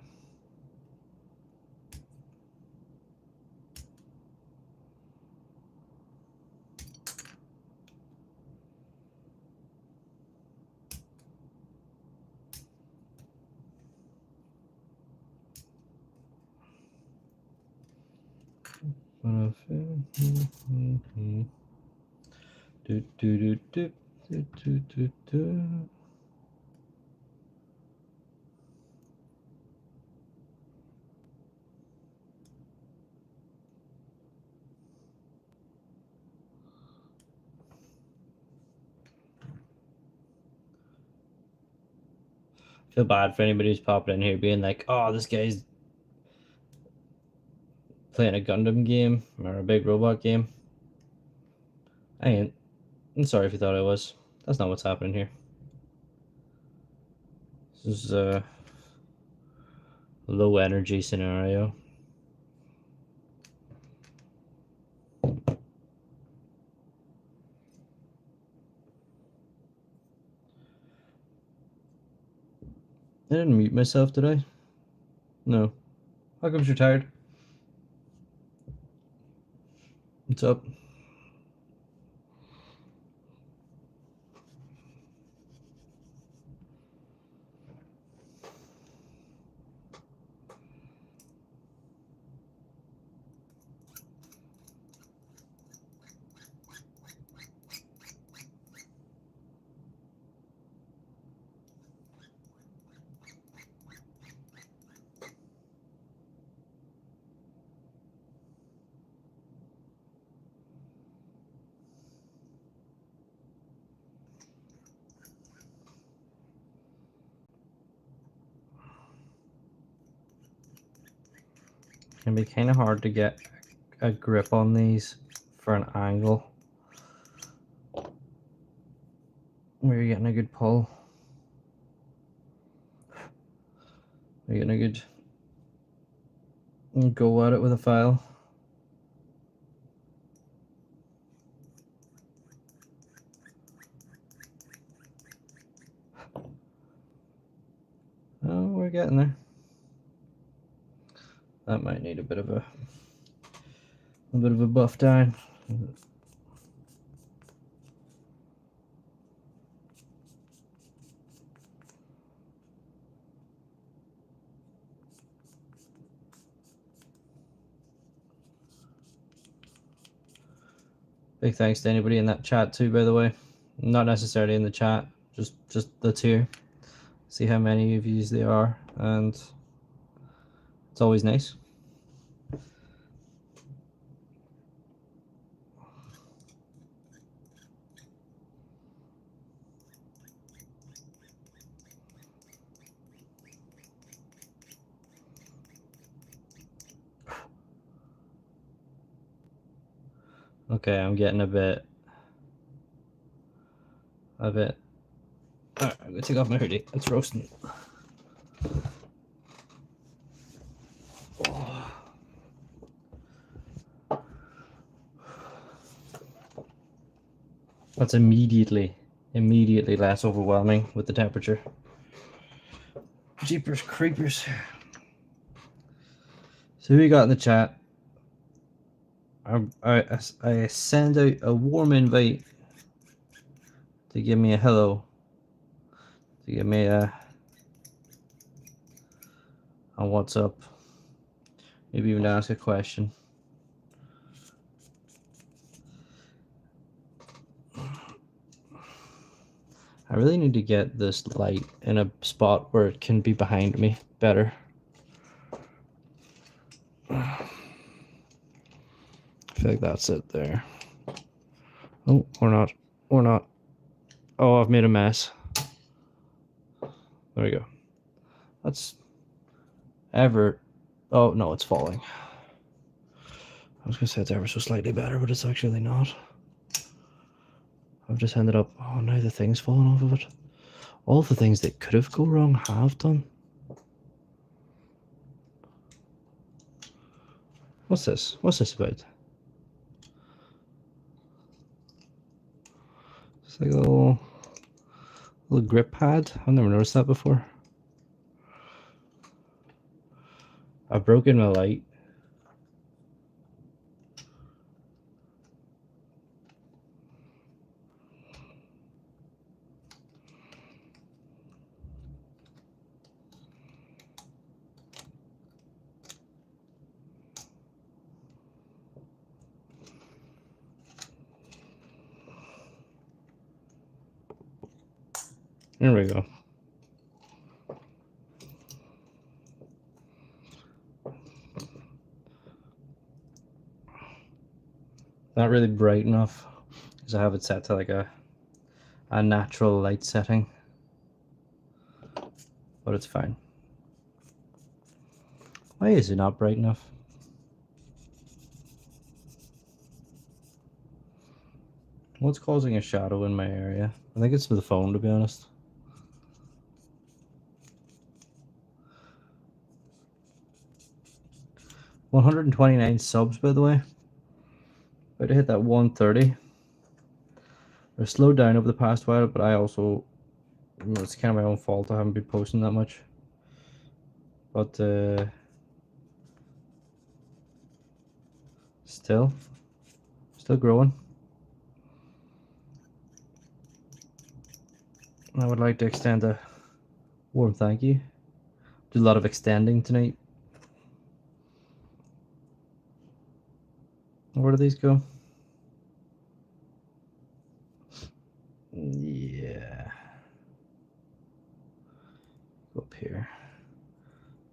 Feel bad for anybody who's popping in here being like, oh, this guy's playing a Gundam game or a big robot game. I ain't. I'm sorry if you thought I was. That's not what's happening here. This is a low energy scenario. I didn't mute myself, did I? No. How come you're tired? What's up? It can be kind of hard to get a grip on these for an angle where you're getting a good pull. You're getting a good go at it with a file. Oh, we're getting there. That might need a bit of a buff down. Big thanks to anybody in that chat too, by the way. Not necessarily in the chat, just that's here. See how many of you there are, and it's always nice. Okay, I'm getting a bit. Alright, I'm gonna take off my hoodie. It's roasting. That's immediately less overwhelming with the temperature. Jeepers creepers. So who you got in the chat? I send out a warm invite to give me a hello, to give me a what's up, maybe even ask a question. I really need to get this light in a spot where it can be behind me better. I feel like that's it there. Oh, or not. Or not. Oh, I've made a mess. There we go. That's ever. Oh, no, it's falling. I was going to say it's ever so slightly better, but it's actually not. I've just ended up. Oh, now the thing's falling off of it. All the things that could have gone wrong have done. What's this? What's this about? It's like a little grip pad. I've never noticed that before. I've broken my light. There we go. Not really bright enough because I have it set to like a natural light setting, but it's fine. Why is it not bright enough? What's causing a shadow in my area? I think it's the phone, to be honest. $129 subs, by the way. About to hit that 130. They're slowed down over the past while, but I also, it's kind of my own fault. I haven't been posting that much. But still growing. I would like to extend a warm thank you. Did a lot of extending tonight. Where do these go? Yeah. Go up here.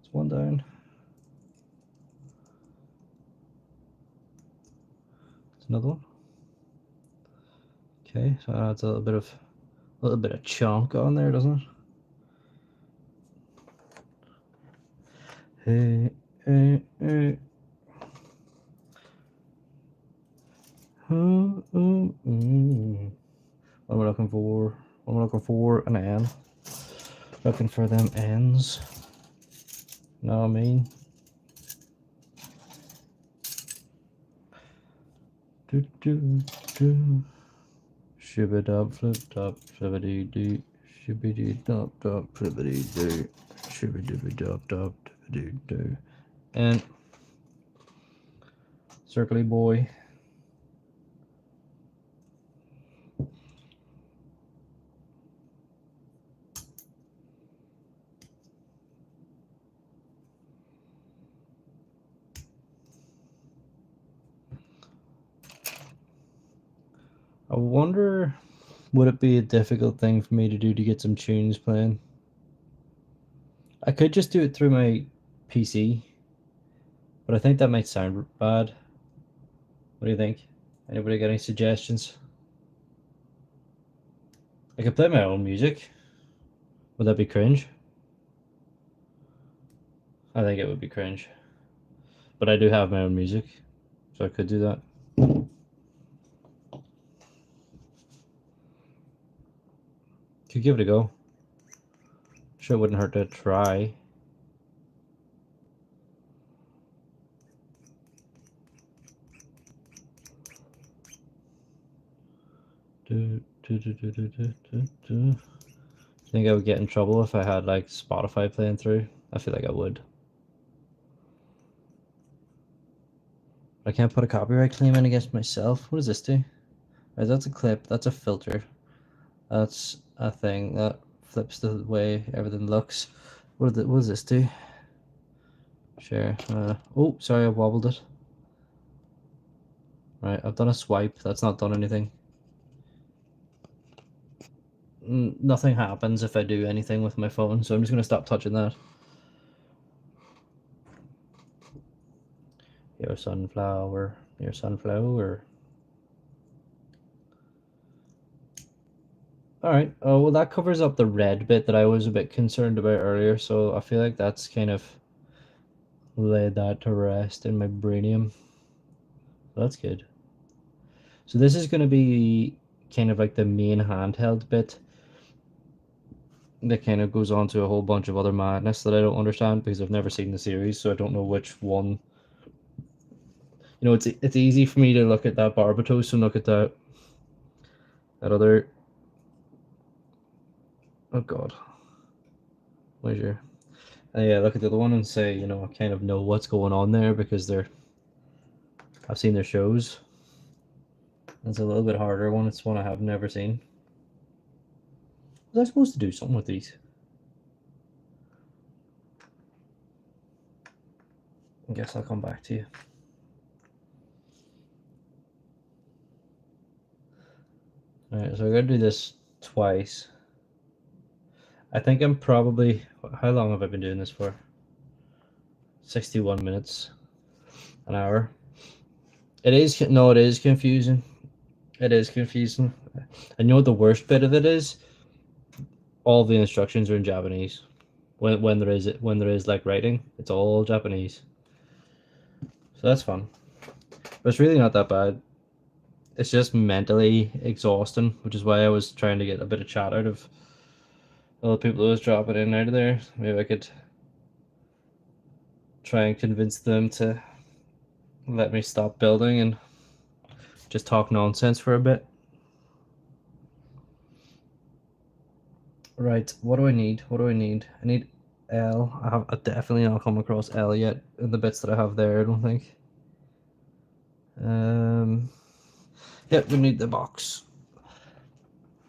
It's one down. It's another one. Okay, so that's a little bit of chunk on there, doesn't it? Hey, hey, hey. What am I looking for? What am I looking for? An N. Looking for them N's. Know what I mean? Do do do. Shibby-dub, flip-dub, flippity-doo. Shibby-dee-dub, dub, flippity-doo. Shibby-dibby-dub, dub, dippity-doo. And circly boy. I wonder, would it be a difficult thing for me to do to get some tunes playing? I could just do it through my PC, but I think that might sound bad. What do you think? Anybody got any suggestions? I could play my own music. Would that be cringe? I think it would be cringe. But I do have my own music, so I could do that. Could give it a go. Sure, it wouldn't hurt to try. Think I would get in trouble if I had like Spotify playing through? I feel like I would. I can't put a copyright claim in against myself. What does this do? Right, that's a clip. That's a filter. That's a thing that flips the way everything looks. What does this do? Share. Oh, sorry, I wobbled it. Right, I've done a swipe. That's not done anything. Nothing happens if I do anything with my phone, so I'm just going to stop touching that. Your sunflower. Your sunflower. Alright, oh, well that covers up the red bit that I was a bit concerned about earlier, so I feel like that's kind of laid that to rest in my brainium. That's good. So this is going to be kind of like the main handheld bit that kind of goes on to a whole bunch of other madness that I don't understand because I've never seen the series, so I don't know which one. You know, it's easy for me to look at that Barbatos and look at that other. Oh God, where's your? Yeah, look at the other one and say, you know, I kind of know what's going on there because I've seen their shows. It's a little bit harder one. It's one I have never seen. Was I supposed to do something with these? I guess I'll come back to you. Alright, so I'm gonna do this twice. I think I'm probably, how long have I been doing this for? 61 minutes, an hour. It is confusing. It is confusing. And you know what the worst bit of it is? All the instructions are in Japanese. When there is like writing, it's all Japanese. So that's fun. But it's really not that bad. It's just mentally exhausting, which is why I was trying to get a bit of chat out of all the people who was dropping in out of there. Maybe I could try and convince them to let me stop building and just talk nonsense for a bit. Right, what do I need? What do I need? I need L. I've definitely not come across L yet in the bits that I have there, I don't think. Yep, we need the box.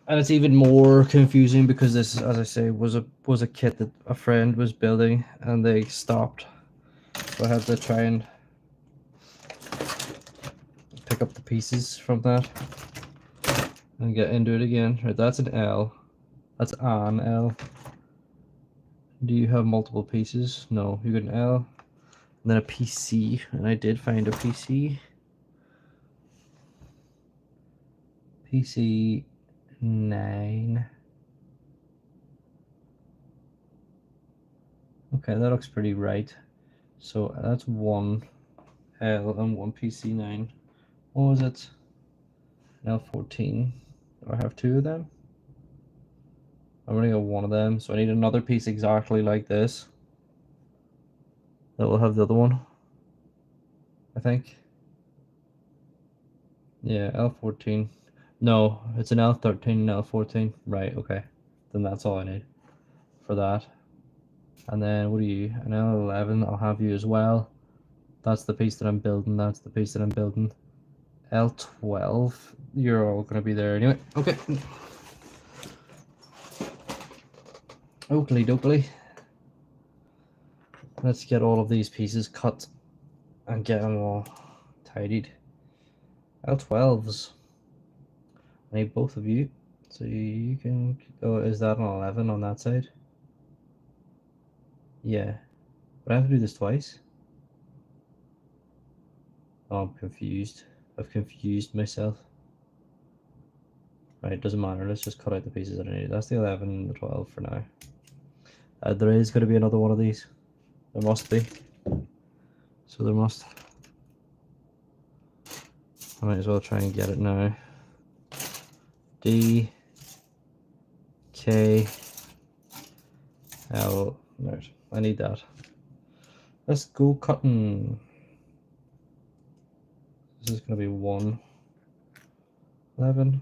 And it's even more confusing because this, as I say, was a kit that a friend was building and they stopped. So I had to try and pick up the pieces from that and get into it again. Right, that's an L. That's an L. Do you have multiple pieces? No, you got an L. And then a PC, and I did find a PC. PC 9. Okay, that looks pretty right. So that's one L and one PC 9. What was it? L14. Do I have two of them? I'm only got one of them, so I need another piece exactly like this. That will have the other one, I think. Yeah, L14. No, it's an L13 and L14. Right, okay. Then that's all I need for that. And then what are you? An L11, I'll have you as well. That's the piece that I'm building. That's the piece that I'm building. L12, you're all going to be there anyway. Okay. Oakley dokley. Let's get all of these pieces cut and get them all tidied. L12s. I need both of you. So you can... Oh, is that an 11 on that side? Yeah. But I have to do this twice? Oh, I'm confused. I've confused myself. Right, doesn't matter. Let's just cut out the pieces that I need. That's the 11 and the 12 for now. There is going to be another one of these. There must be. So there must. I might as well try and get it now. D K L. Right, I need that. Let's go cutting. This is going to be 1, 11,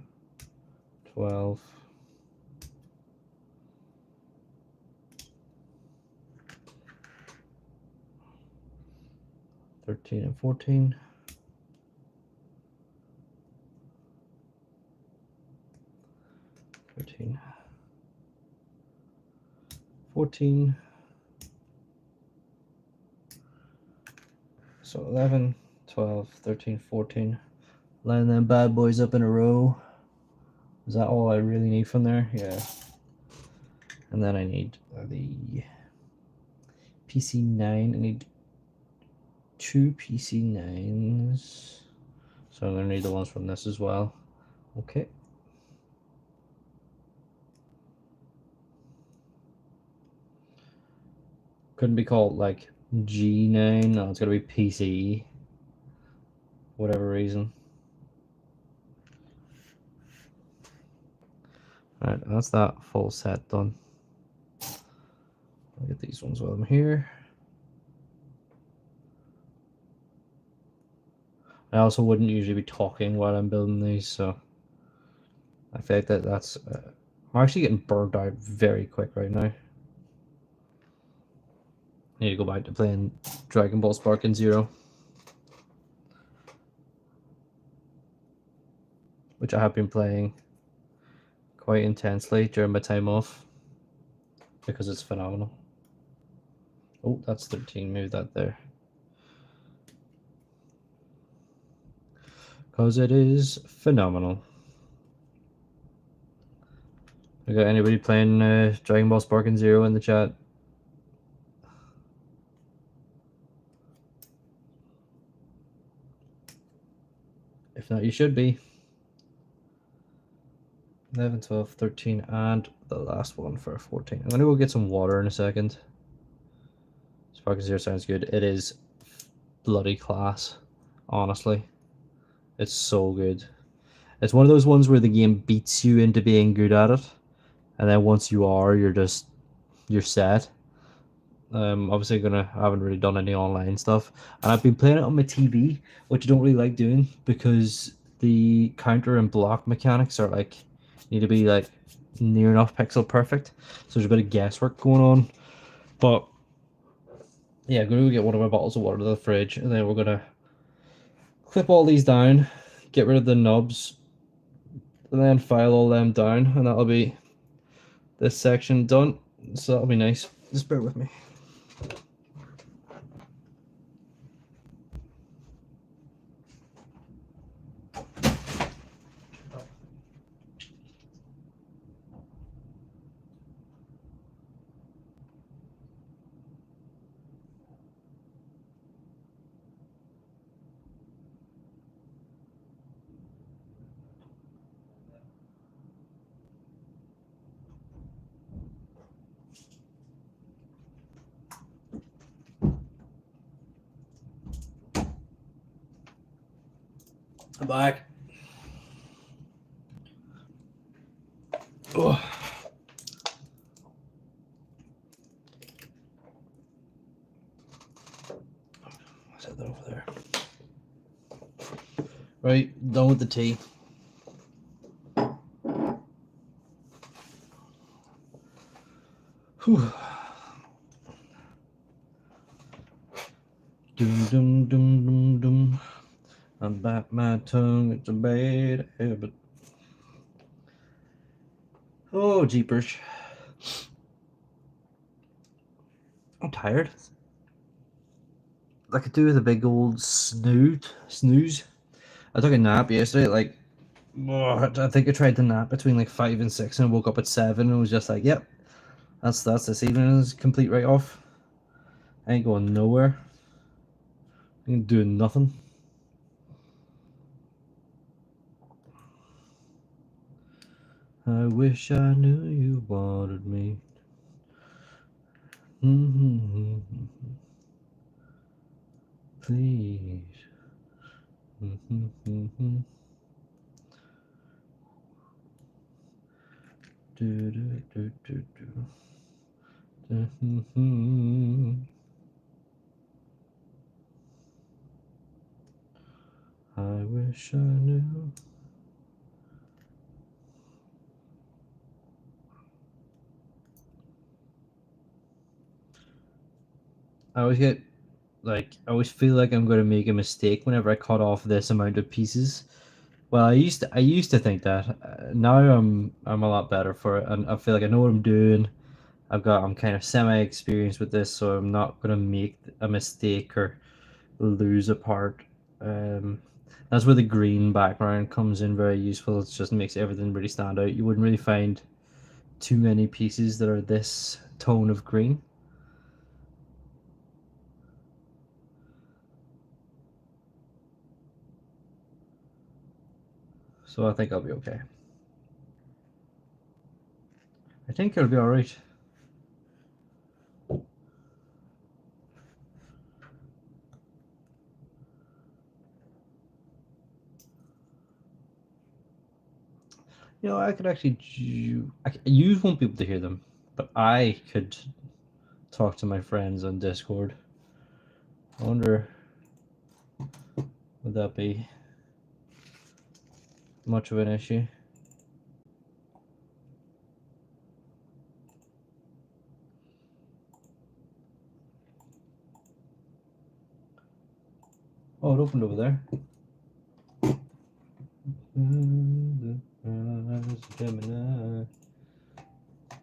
12. 13 and 14. 13, 14. So 11, 12, 13, 14. Line them bad boys up in a row. Is that all I really need from there? Yeah. And then I need the PC9. I need 2 PC9s. So I'm going to need the ones from this as well. Okay. Couldn't be called like G9. No, it's going to be PCE. Whatever reason. Alright, that's that full set done. I'll get these ones while I'm here. I also wouldn't usually be talking while I'm building these, so I feel like that's... I'm actually getting burnt out very quick right now. I need to go back to playing Dragon Ball Sparking Zero, which I have been playing quite intensely during my time off because it's phenomenal. Oh, that's 13. Move that there. Because it is phenomenal. We got anybody playing Dragon Ball Sparking Zero in the chat? If not, you should be. 11, 12, 13, and the last one for 14. I'm going to go get some water in a second. Sparking Zero sounds good. It is bloody class, honestly. It's so good. It's one of those ones where the game beats you into being good at it, and then once you are, you're set. Obviously I haven't really done any online stuff, and I've been playing it on my TV, which I don't really like doing because the counter and block mechanics are like need to be like near enough pixel perfect, so there's a bit of guesswork going on. But yeah, I'm gonna go get one of my bottles of water to the fridge, and then we're gonna clip all these down, get rid of the nubs, and then file all them down, and that'll be this section done. So that'll be nice. Just bear with me. I'm back. Oh. Set that over there. Right, done with the tea. Whew. Doom, doom, doom, doom, doom. I bite my tongue, it's a bad habit. Oh, jeepers. I'm tired. I could do with a big old snooze. I took a nap yesterday, like, I think I tried to nap between like 5 and 6 and woke up at 7 and was just like, yep, that's this evening's complete write off. I ain't going nowhere. I ain't doing nothing. I wish I knew you wanted me. Please. Do, do, do, do, do. I wish I knew. I always feel like I'm going to make a mistake whenever I cut off this amount of pieces Well, I used to think that. Now I'm a lot better for it, and I feel like I know what I'm doing. I'm kind of semi-experienced with this, so I'm not gonna make a mistake or lose a part. Um, that's where the green background comes in very useful. It just makes everything really stand out. You wouldn't really find too many pieces that are this tone of green. So I think I'll be okay. I think it'll be alright. You know, I could actually. You won't be able to hear them, but I could talk to my friends on Discord. I wonder, would that be much of an issue? Oh, it opened over there.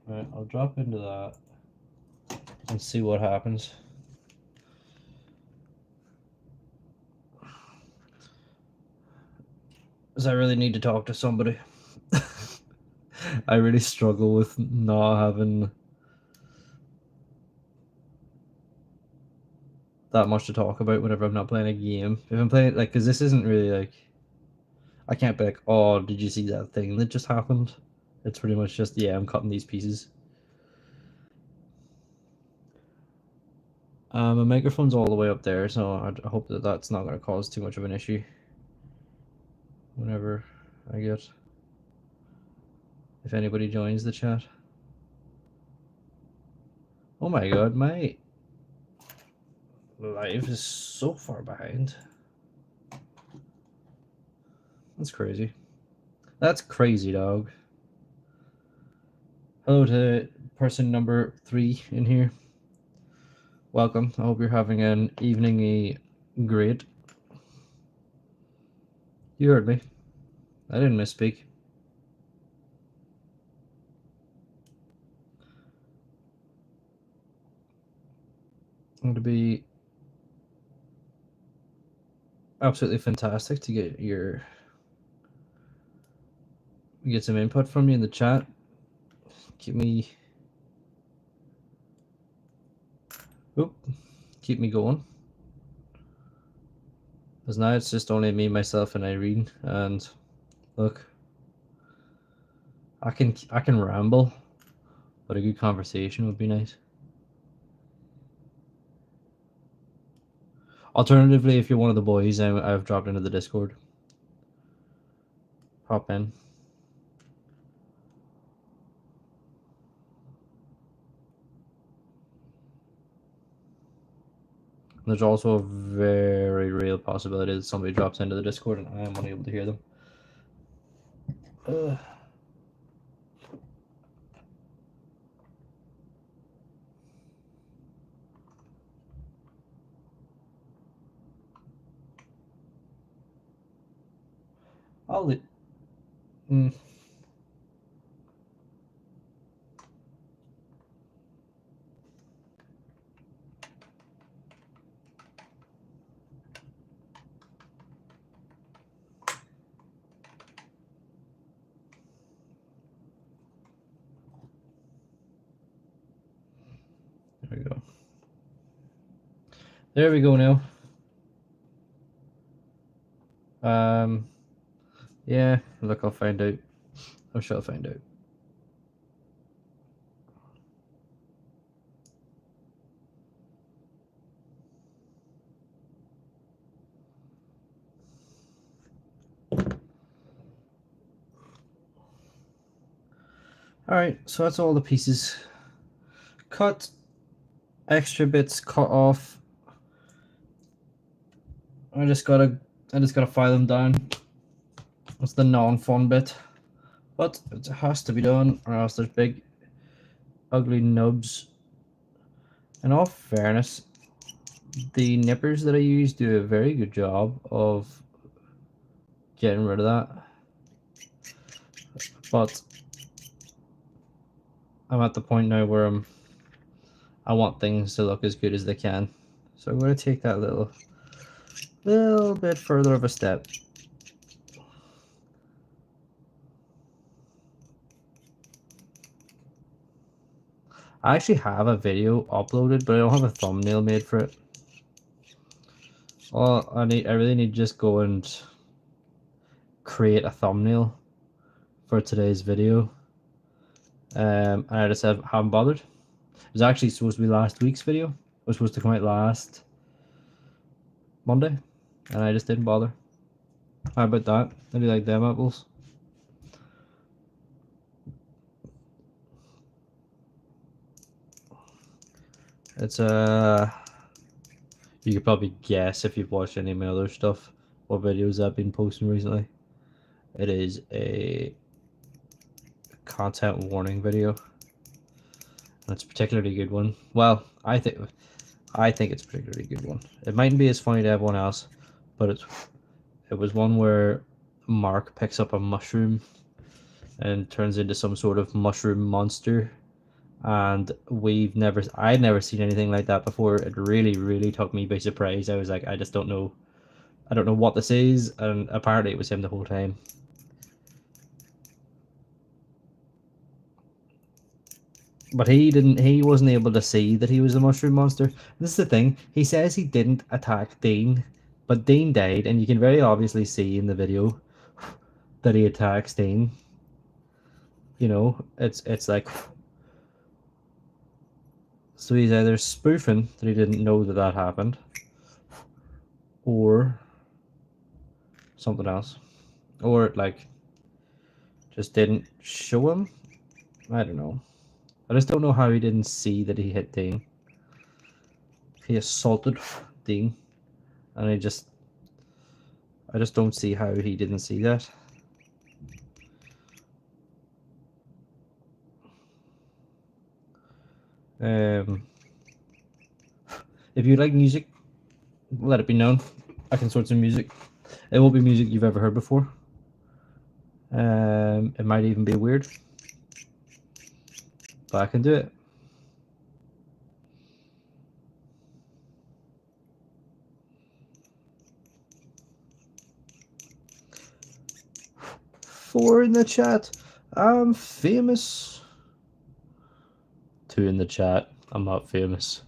Alright, I'll drop into that and see what happens. Because I really need to talk to somebody. I really struggle with not having that much to talk about whenever I'm not playing a game. If I'm playing, like, because this isn't really like, I can't be like, oh, did you see that thing that just happened? It's pretty much just, yeah, I'm cutting these pieces. My microphone's all the way up there, so I hope that that's not going to cause too much of an issue whenever I get, if anybody joins the chat. Oh my god, my live is so far behind. That's crazy. That's crazy, dog. Hello to person number 3 in here. Welcome. I hope you're having an evening great. You heard me. I didn't misspeak. It would be absolutely fantastic to get some input from you in the chat. Keep me going. Because now it's just only me, myself, and Irene. And look, I can ramble, but a good conversation would be nice. Alternatively, if you're one of the boys, I've dropped into the Discord. Hop in. There's also a very real possibility that somebody drops into the Discord and I am unable to hear them. I'll leave. There we go. There we go now. Yeah, look, I'll find out. I shall find out. Alright, so that's all the pieces cut. Extra bits cut off. I just gotta file them down. That's the non-fun bit. But it has to be done, or else there's big ugly nubs. In all fairness, the nippers that I use do a very good job of getting rid of that. But I'm at the point now where I want things to look as good as they can. So I'm going to take that little bit further of a step. I actually have a video uploaded, but I don't have a thumbnail made for it. Well, I really need to just go and create a thumbnail for today's video. And I just haven't bothered. It was actually supposed to be last week's video. It was supposed to come out last Monday, and I just didn't bother. How about that? How do you like them apples? It's you could probably guess if you've watched any of my other stuff what videos I've been posting recently. It is a content warning video. And it's a particularly good one. Well, I think it's a particularly good one. It mightn't be as funny to everyone else, but it was one where Mark picks up a mushroom and turns into some sort of mushroom monster. And I'd never seen anything like that before. It really took me by surprise. I was like, I don't know what this is, and apparently it was him the whole time. But he wasn't able to see that he was a mushroom monster. This is the thing. He says he didn't attack Dean, but Dean died, and you can very obviously see in the video that he attacks Dean. You know, it's like, so he's either spoofing that he didn't know that happened, or something else, or like just didn't show him. I don't know. I just don't know how he didn't see that he hit Dean. He assaulted Dean, and I just don't see how he didn't see that. If you like music, let it be known. I can sort some music. It won't be music you've ever heard before. It might even be weird, but I can do it. Four in the chat. I'm famous. Two in the chat. I'm not famous.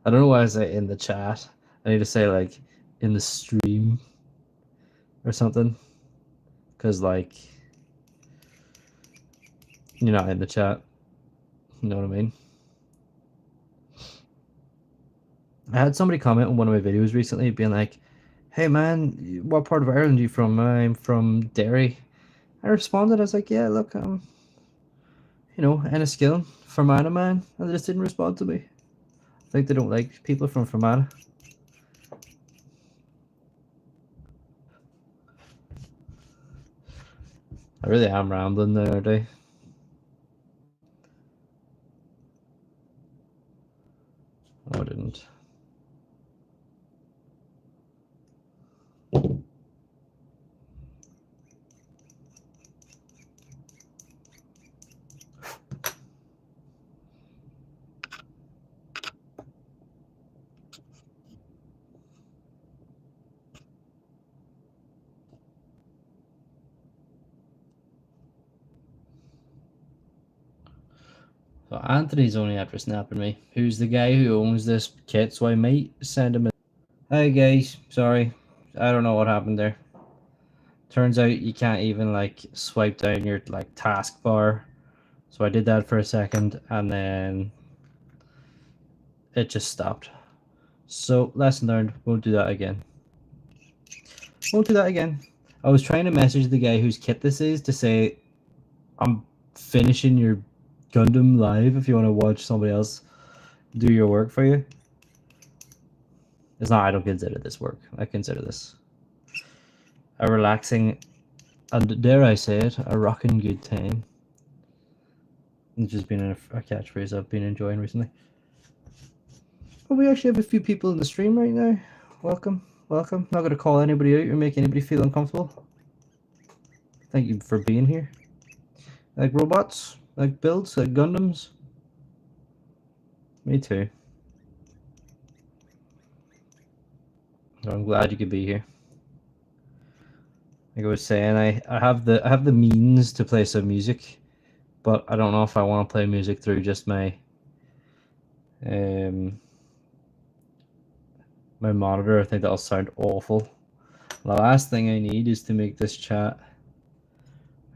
I don't know why I say in the chat. I need to say like in the stream or something. Because like, you're not in the chat. You know what I mean? I had somebody comment on one of my videos recently being like, hey man, what part of Ireland are you from? I'm from Derry. I responded, I was like, yeah, look, you know, Enniskillen, Fermanagh man. And they just didn't respond to me. I think they don't like people from Fermanagh. I really am rambling the other day. Oh, I didn't. So Anthony's only after snapping me. Who's the guy who owns this kit? So I might send him a... Hi guys, sorry. I don't know what happened there. Turns out you can't even like swipe down your like taskbar. So I did that for a second and then it just stopped. So lesson learned, won't do that again. Won't do that again. I was trying to message the guy whose kit this is to say, I'm finishing your Gundam live if you want to watch somebody else do your work for you. It's not, I don't consider this work. I consider this a relaxing, and dare I say it, a rocking good time. It's just been a catchphrase I've been enjoying recently. Oh, we actually have a few people in the stream right now. Welcome, welcome. Not going to call anybody out or make anybody feel uncomfortable. Thank you for being here. Like robots, like builds, like Gundams. Me too. I'm glad you could be here. Like I was saying, I have the means to play some music, but I don't know if I want to play music through just my my monitor. I think that'll sound awful. The last thing I need is to make this chat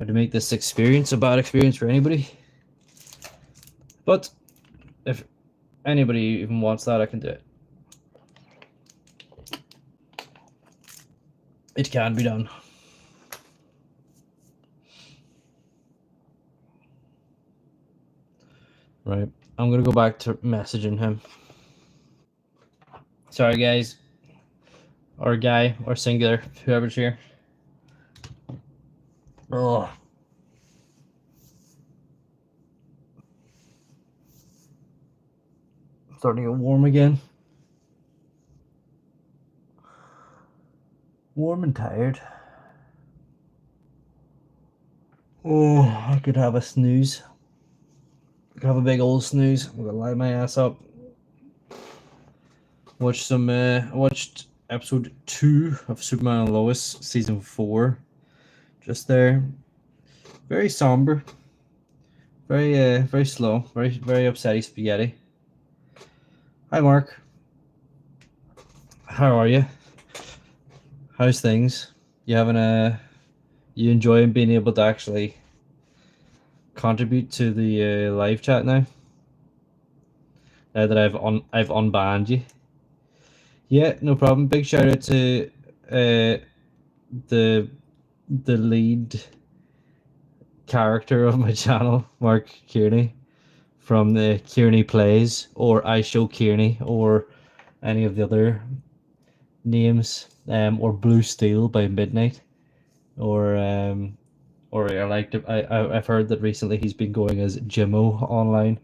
or to make this experience a bad experience for anybody. But if anybody even wants that, I can do it. It can be done. Right. I'm gonna go back to messaging him. Sorry, guys. Or guy, or singular, whoever's here. Oh. Starting to get warm again. Warm and tired. Oh, I could have a snooze. I could have a big old snooze. I'm gonna lie my ass up. Watched some. I watched episode 2 of Superman and Lois season 4. Just there. Very somber. Very slow. Very upsetty spaghetti. Hi, Mark. How are you? How's things? You having a? You enjoying being able to actually contribute to the live chat now? Now that I've unbanned you. Yeah, no problem. Big shout out to the lead character of my channel, Mark Kearney, from the Kearney Plays or I Show Kearney or any of the other names, or Blue Steel by Midnight, or I liked it. I've heard that recently he's been going as Jimmo online.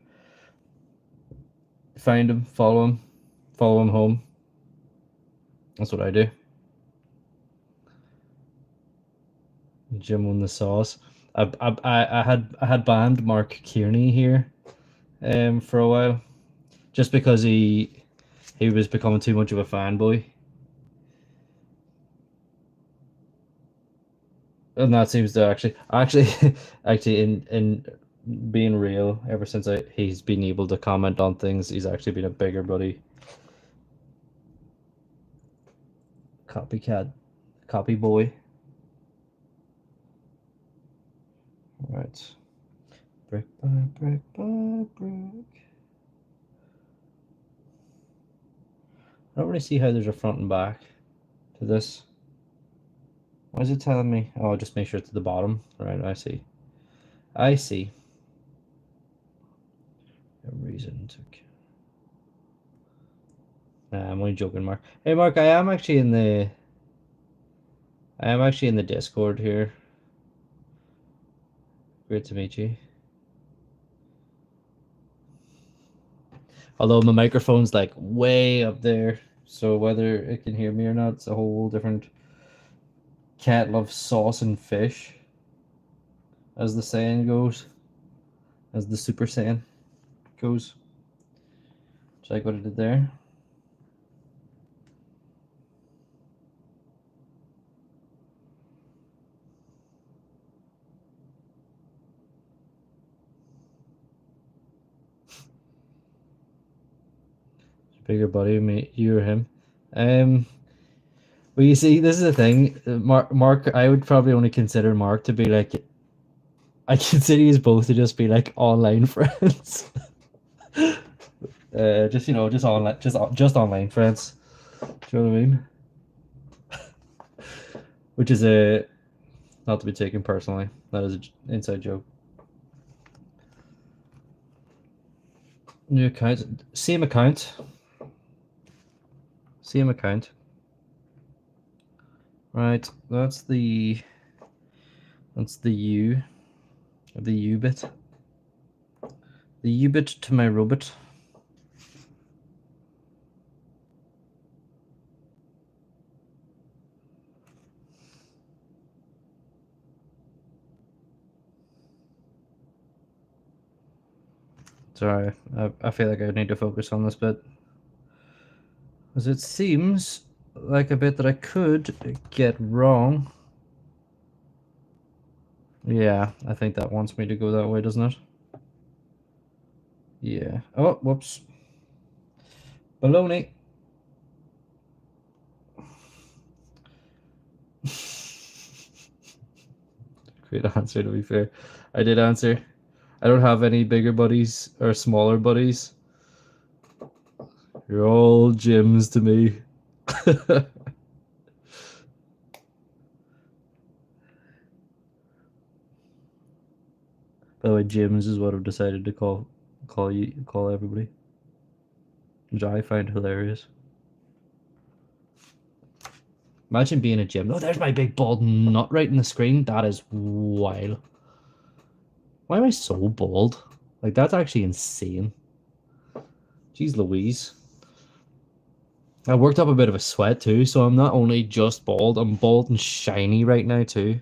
Find him, follow him home. That's what I do. Jim on the sauce. I had banned Mark Kearney here, for a while, just because he was becoming too much of a fanboy, and that seems to actually in being real, ever since he's been able to comment on things, he's actually been a bigger buddy. Copycat, copy boy. Right. Brick by brick by brick. I don't really see how there's a front and back to this. Why is it telling me? Oh, just make sure it's at the bottom. Right, I see. I see. A reason to. Nah, I'm only joking, Mark. Hey, Mark, I am actually in the Discord here. Great to meet you. Although my microphone's like way up there, so whether it can hear me or not, it's a whole different cat loves sauce and fish, as the saying goes, as the Super Saiyan goes. Check what I did there. Bigger buddy, me, you or him. Well, you see, this is the thing. Mark, I would probably only consider Mark to be like. I consider you both to just be like online friends. Just online, just online friends. Do you know what I mean? Which is not to be taken personally. That is an inside joke. New account, same account. Same account. Right, that's the U. The U bit. The U bit to my robot. Sorry, I feel like I need to focus on this bit. Because it seems like a bit that I could get wrong. Yeah, I think that wants me to go that way, doesn't it? Yeah. Oh, whoops. Baloney. Great answer, to be fair. I did answer. I don't have any bigger buddies or smaller buddies. You're all gyms to me. By the way, gyms is what I've decided to call everybody, which I find hilarious. Imagine being a gym. Oh, there's my big bald nut right in the screen. That is wild. Why am I so bald? Like, that's actually insane. Jeez Louise. I worked up a bit of a sweat too, so I'm not only just bald, I'm bald and shiny right now too.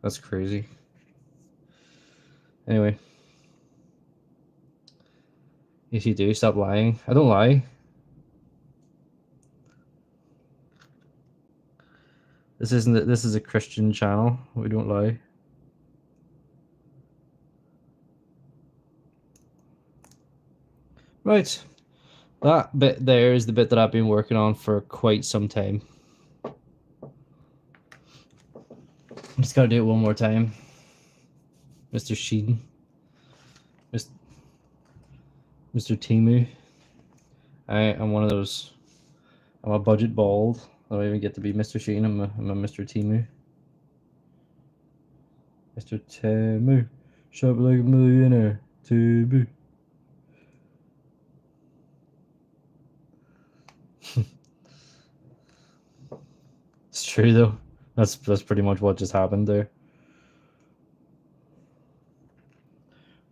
That's crazy. Anyway. Yes, you do. Stop lying. I don't lie. This is a Christian channel. We don't lie. Right. That bit there is the bit that I've been working on for quite some time. I'm just gotta do it one more time. Mr. Sheehan. Mr. Timu. I'm one of those. I'm a budget bald. I don't even get to be Mr. Sheen. I'm a Mr. Timu. Mr. Timu. Shop like a millionaire. Timu. It's true though. That's pretty much what just happened there.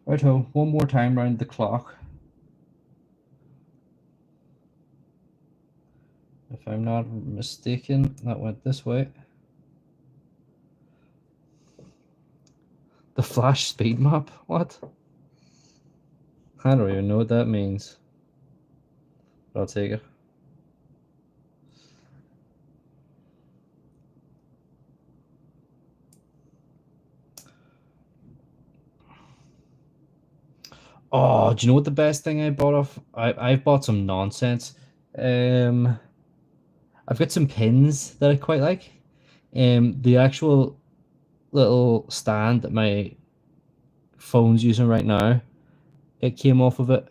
Righto, one more time round the clock. If I'm not mistaken, that went this way. The flash speed map? What? I don't even know what that means. But I'll take it. Oh, do you know what the best thing I bought off? I've bought some nonsense. I've got some pins that I quite like. The actual little stand that my phone's using right now, it came off of it.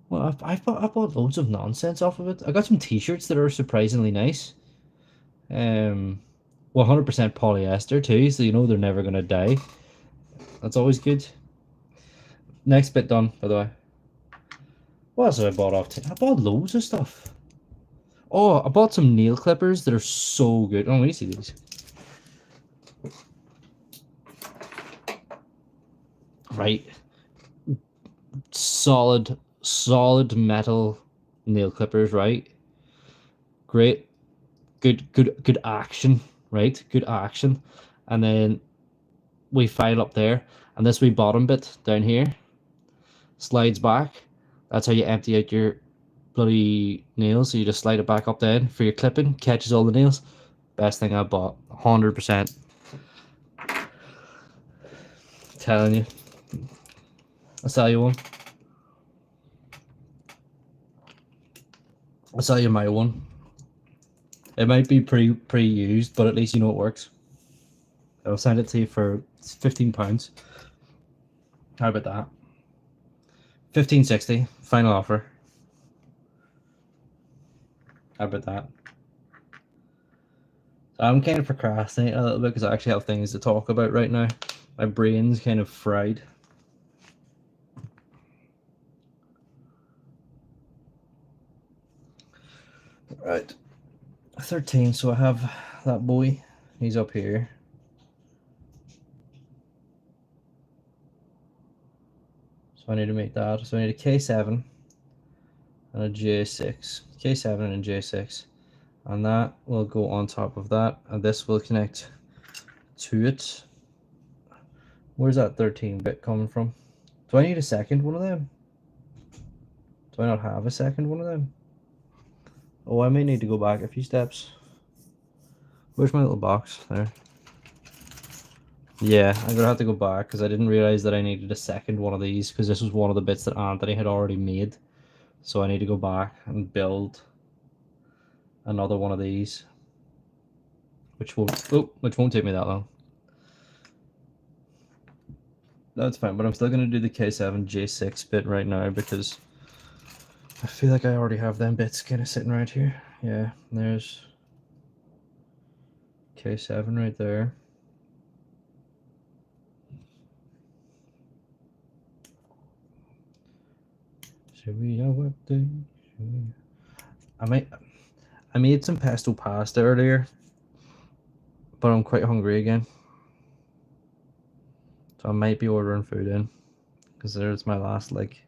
Well, I bought loads of nonsense off of it. I got some t-shirts that are surprisingly nice. 100% polyester too, so you know they're never gonna die. That's always good. Next bit done, by the way. What else have I bought off? I bought loads of stuff. Oh, I bought some nail clippers that are so good. Oh, let me see these. Right. Solid metal nail clippers, right? Great. Good action, right? Good action. And then we file up there. And this wee bottom bit down here slides back. That's how you empty out your bloody nails. So you just slide it back up then for your clipping. Catches all the nails. Best thing I bought. 100%. Telling you. I'll sell you one. I'll sell you my one. It might be pre-used, but at least you know it works. I'll send it to you for £15. How about that? $15.60 final offer. How about that? So I'm kind of procrastinating a little bit because I actually have things to talk about right now. My brain's kind of fried. Right. 13, so I have that boy. He's up here. So I need to make that. So I need a K7 and a J6. K7 and a J6. And that will go on top of that. And this will connect to it. Where's that 13 bit coming from? Do I need a second one of them? Do I not have a second one of them? Oh, I may need to go back a few steps. Where's my little box? There. Yeah, I'm gonna have to go back because I didn't realize that I needed a second one of these because this was one of the bits that Anthony had already made. So I need to go back and build another one of these, which won't take me that long. That's fine, but I'm still gonna do the K7 J6 bit right now because I feel like I already have them bits kind of sitting right here. Yeah, there's K7 right there. Should we know what day? I made some pesto pasta earlier, but I'm quite hungry again. So I might be ordering food in because there's my last like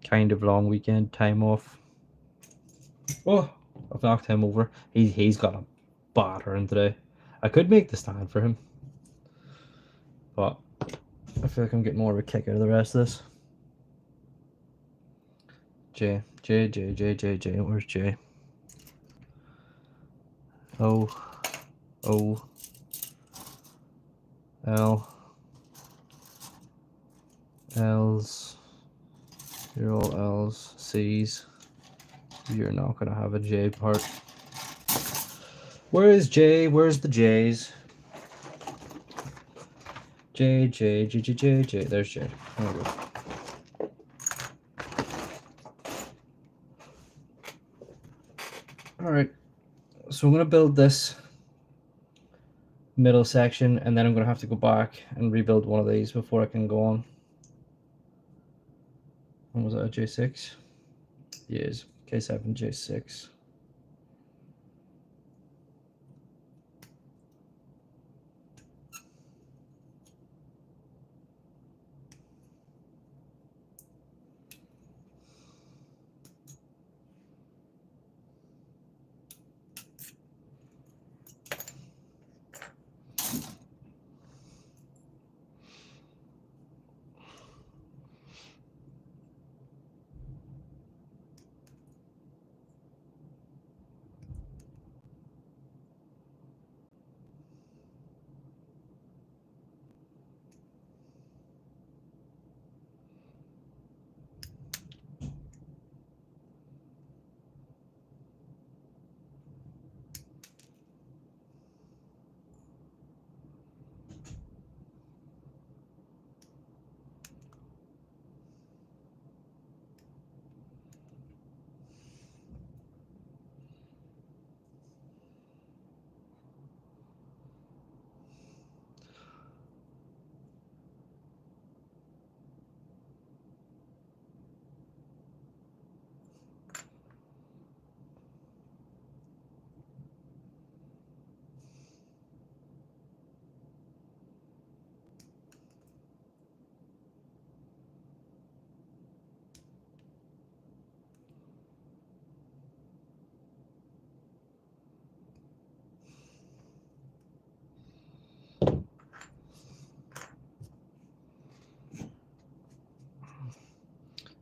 kind of long weekend time off. Oh, I've knocked him over. He's got a battering today. I could make the stand for him, but I feel like I'm getting more of a kick out of the rest of this. J, where's J? O, O, L, L's. You're all L's, C's. You're not gonna have a J part. Where is J? Where's the J's? J. There's J. There we go. Alright, so I'm going to build this middle section and then I'm going to have to go back and rebuild one of these before I can go on. When was that, a J6? Yes, K7 J6.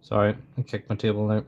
Sorry, I kicked my table out.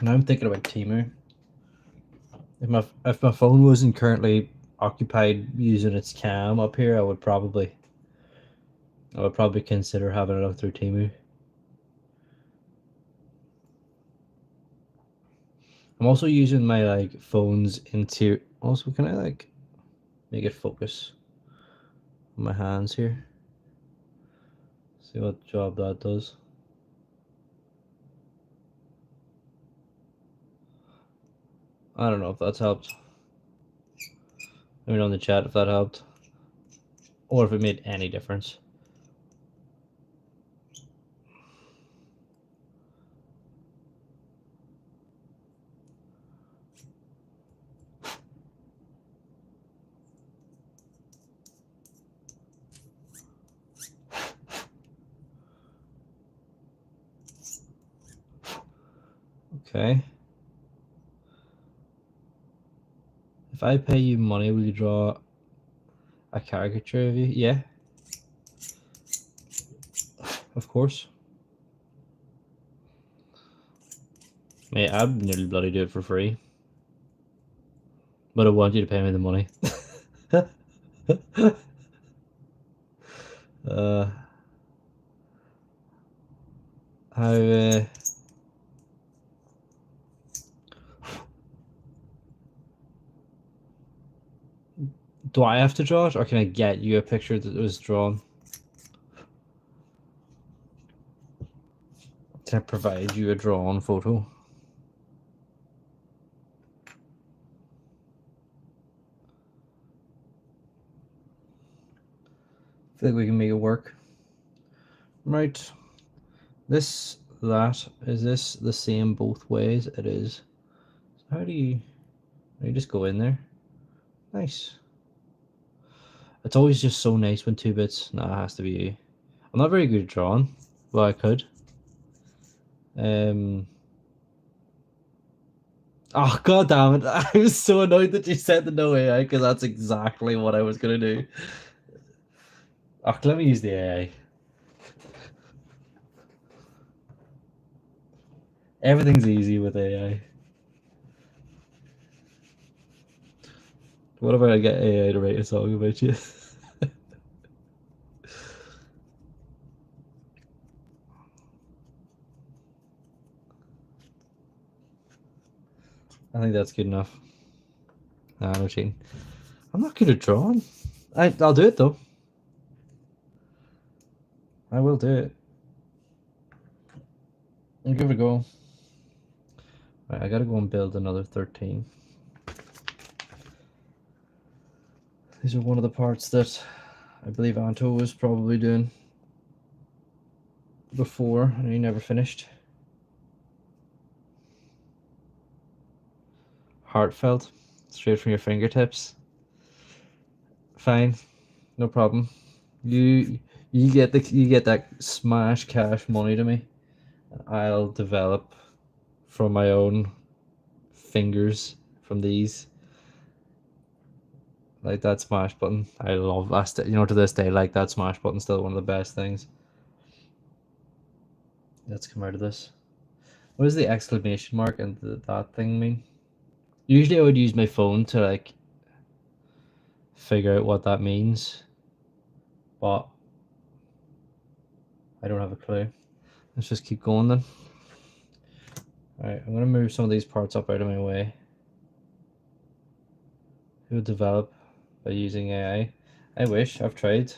Now I'm thinking about Temu. If my phone wasn't currently occupied using its cam up here, I would probably consider having it up through Temu. I'm also using my like phone's Also, can I like make it focus on my hands here? See what job that does. I don't know if that's helped. Let me know in the chat if that helped. Or if it made any difference. Okay. If I pay you money, will you draw a caricature of you? Yeah. Of course. Mate, I'd nearly bloody do it for free. But I want you to pay me the money. How, do I have to draw it, or can I get you a picture that was drawn? Can I provide you a drawn photo? I feel like we can make it work. Right. This, that, is this the same both ways? It is. So how do you just go in there? Nice. It's always just so nice when 2 bits. Nah, it has to be you. I'm not very good at drawing, but I could. Oh, god damn it. I was so annoyed that you said the no AI, because that's exactly what I was going to do. Oh, let me use the AI. Everything's easy with AI. What if I get AI to write a song about you? I think that's good enough. Nah, no cheating. I'm not good at drawing. I'll do it though. I will do it. I'll give it a go. Right, I gotta go and build another 13. These are one of the parts that I believe Anto was probably doing before, and he never finished. Heartfelt, straight from your fingertips. Fine, no problem. You get that smash cash money to me. I'll develop from my own fingers from these. Like that smash button, I love that. You know, to this day, like that smash button, still one of the best things. Let's come out of this. What does the exclamation mark and that thing mean? Usually, I would use my phone to like figure out what that means, but I don't have a clue. Let's just keep going then. Alright, I'm gonna move some of these parts up out of my way. Who would develop by using AI? I wish, I've tried.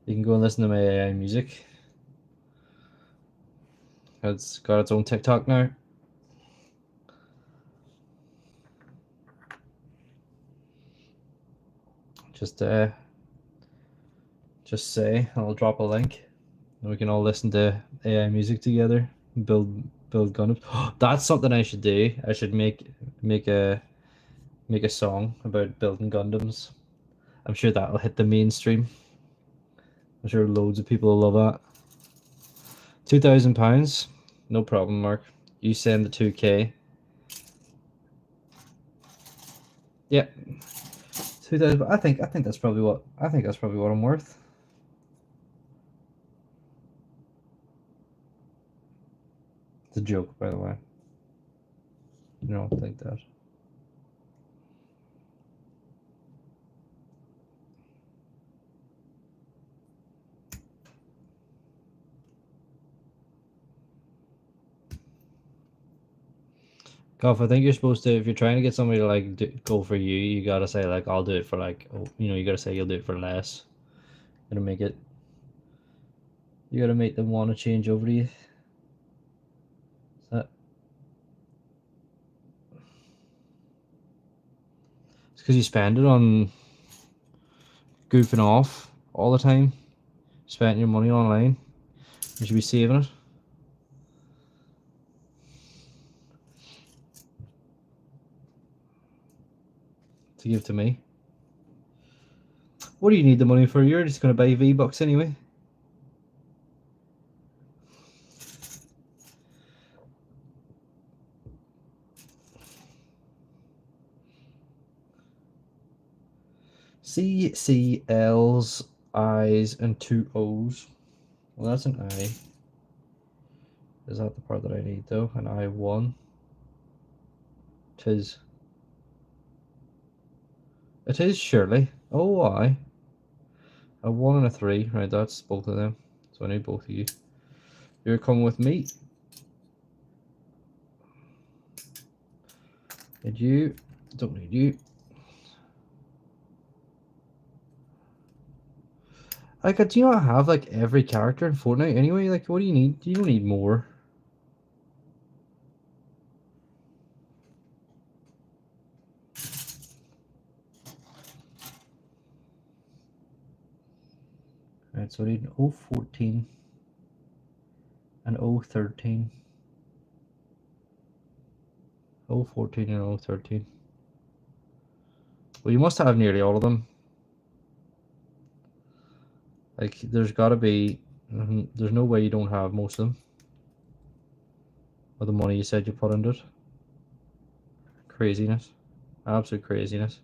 You can go and listen to my AI music. It's got its own TikTok now. Just say, I'll drop a link, and we can all listen to AI music together and build Gundams. That's something I should do. I should make a song about building Gundams. I'm sure that'll hit the mainstream. I'm sure loads of people will love that. £2,000, no problem, Mark. You send the 2K. Yep. 2,000. I think that's probably what I'm worth. It's a joke, by the way. You don't think that. Goff, I think you're supposed to, if you're trying to get somebody to like go for you, you gotta say like, I'll do it for like, oh, you gotta say you'll do it for less. You gotta make it. You gotta make them want to change over to you. Is that? It's because you spend it on goofing off all the time, spending your money online. You should be saving it. To give to me. What do you need the money for? You're just gonna buy V-Bucks anyway. C, C, L's, I's, and 2 O's. Well, that's an I. Is that the part that I need though? An I1. It is surely. Oh, I. A 1 and a 3. Right, that's both of them. So I need both of you. You're coming with me. Need you. Don't need you. Like, do you not have like every character in Fortnite anyway? Like, what do you need? You don't need more. Right, so I need an 014 and 013. 014 and 013. Well, you must have nearly all of them. Like, there's got to be. There's no way you don't have most of them. With the money you said you put into it. Craziness. Absolute craziness.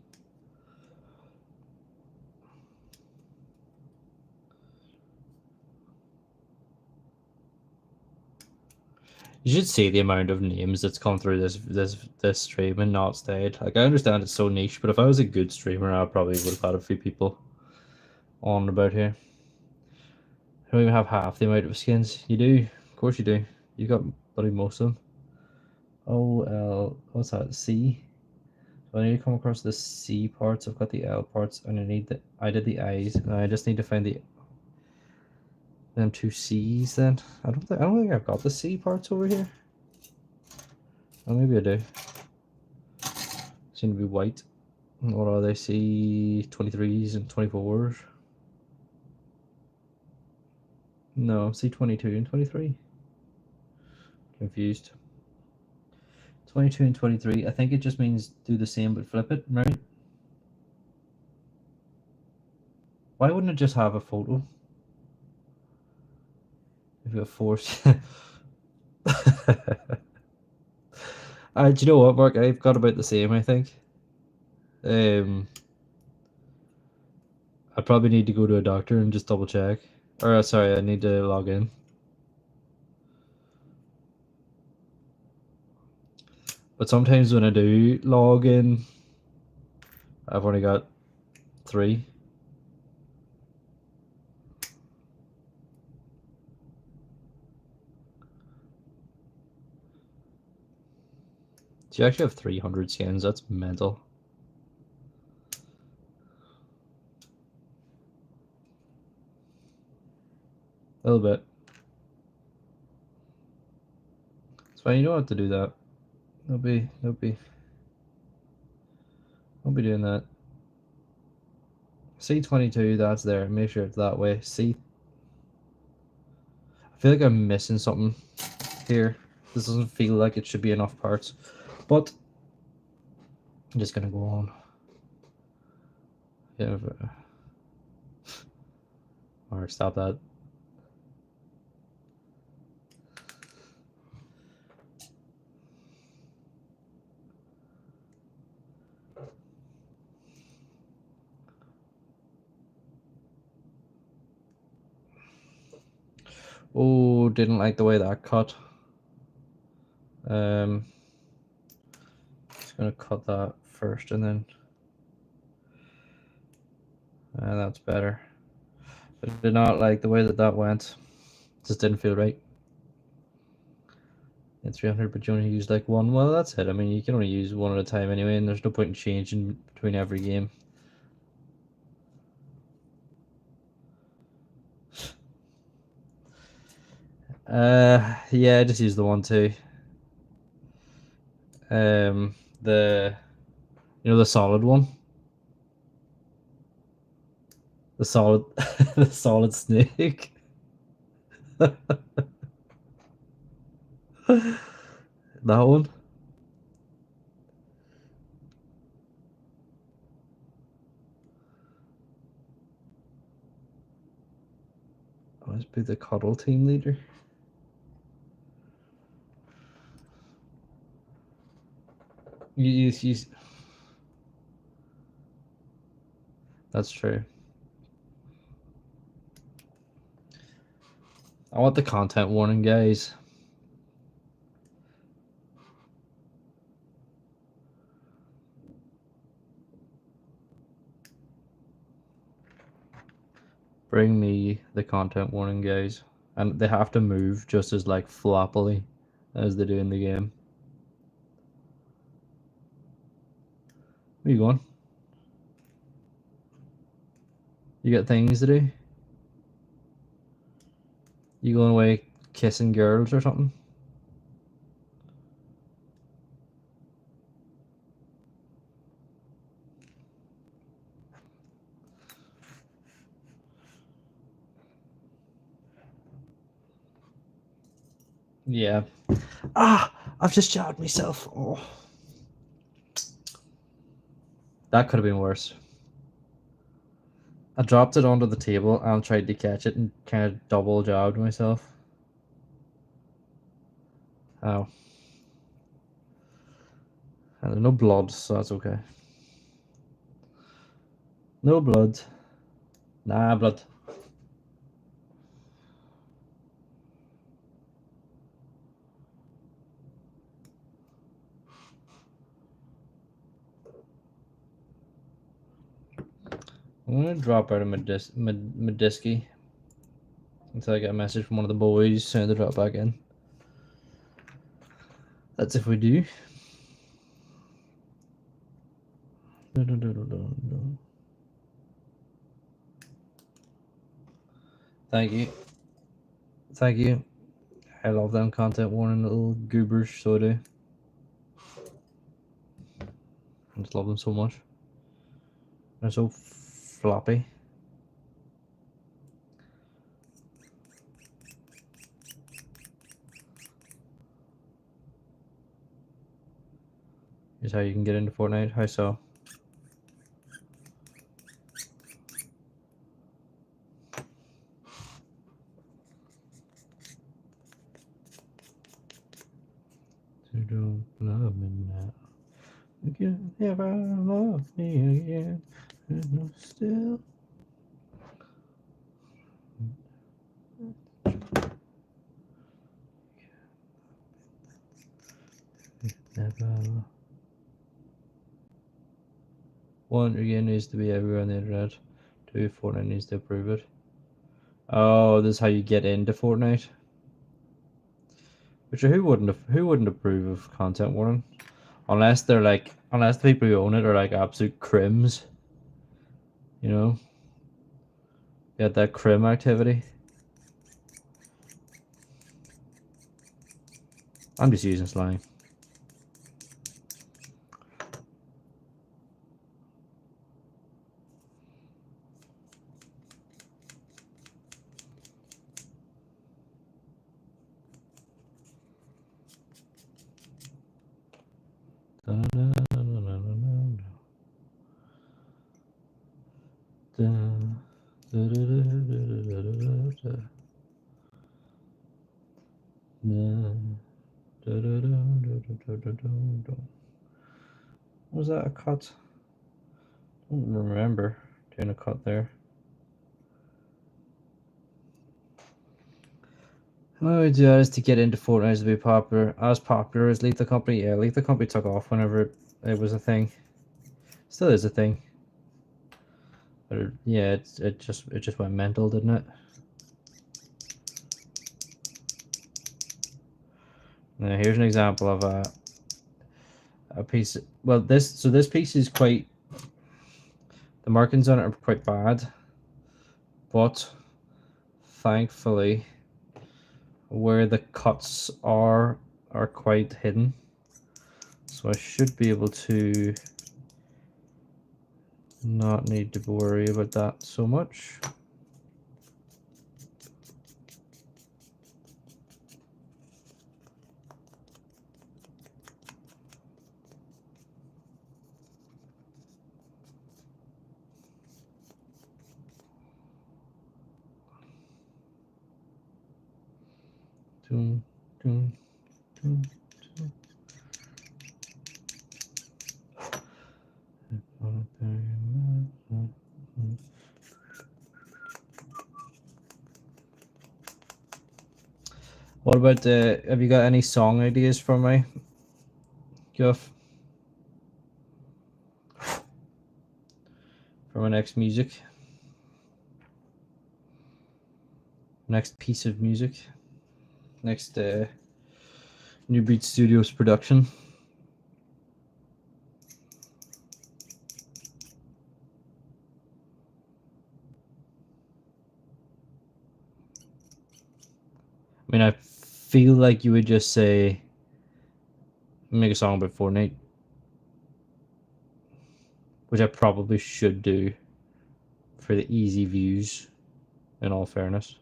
You should see the amount of names that's come through this stream and not stayed. Like, I understand it's so niche, but if I was a good streamer, I probably would have had a few people on about here. I don't even have half the amount of skins. You do, of course you do. You got bloody most of them. O L, what's that? C. So I need to come across the C parts. I've got the L parts, and I did the I's, and I just need to find them 2 C's. Then I don't think I've got the C parts over here. Oh, maybe I do. Seem to be white. What are they? C23s and 24s? No, C22 and 23. Confused. 22 and 23. I think it just means do the same but flip it, right? Why wouldn't it just have a photo? If you have force. Do you know what, Mark? I've got about the same, I think. I probably need to go to a doctor and just double check. Or, sorry, I need to log in. But sometimes when I do log in, I've only got 3. Do you actually have 300 skins? That's mental. A little bit. It's fine, you don't have to do that. Don't be doing that. C22, that's there. Make sure it's that way. I feel like I'm missing something here. This doesn't feel like it should be enough parts. But I'm just gonna go on. Yeah. Alright, stop that. Oh, didn't like the way that cut. Just gonna cut that first and then that's better. But I did not like the way that went. Just didn't feel right. Yeah, 300, but you only use like one. Well, that's it. I mean, you can only use one at a time anyway, and there's no point in changing between every game. Yeah, just use the one too. The the solid one, the solid, the solid snake. That one. I must be the cuddle team leader. You. That's true. I want the content warning, guys. Bring me the content warning, guys. And they have to move just as like floppily as they do in the game. Where you going? You got things to do? You going away kissing girls or something? Yeah. Ah! I've just jabbed myself. Oh. That could have been worse. I dropped it onto the table and tried to catch it and kind of double jabbed myself. Oh. And there's no blood, so that's okay. No blood. Nah, blood. I'm gonna drop out of Madisky until I get a message from one of the boys saying to drop back in. That's if we do. Thank you. Thank you. I love them content warning little goobers, so I do. I just love them so much. They're so floppy. Here's how you can get into Fortnite. How so? You don't love me now. You can never love me again. And still. Never. One, again, needs to be everywhere on the internet. Two, Fortnite needs to approve it. Oh, this is how you get into Fortnite. Which who wouldn't approve of content warning? Unless the people who own it are like absolute crims. You know? Get that crim activity. I'm just using slang. Was that a cut? I don't remember doing a cut there. My idea is to get into Fortnite to be popular. As popular as Lethal Company. Yeah, Lethal Company took off whenever it was a thing. Still is a thing. But yeah, it just went mental, didn't it? Now here's an example of a piece. Well, this piece is quite. The markings on it are quite bad, but thankfully, where the cuts are quite hidden, so I should be able to not need to worry about that so much. Dun, dun, dun, dun. What about have you got any song ideas for me, Guff? For my next music? Next piece of music? Next New Beat Studios production? I mean, I feel like you would just say, make a song about Fortnite, which I probably should do for the easy views, in all fairness.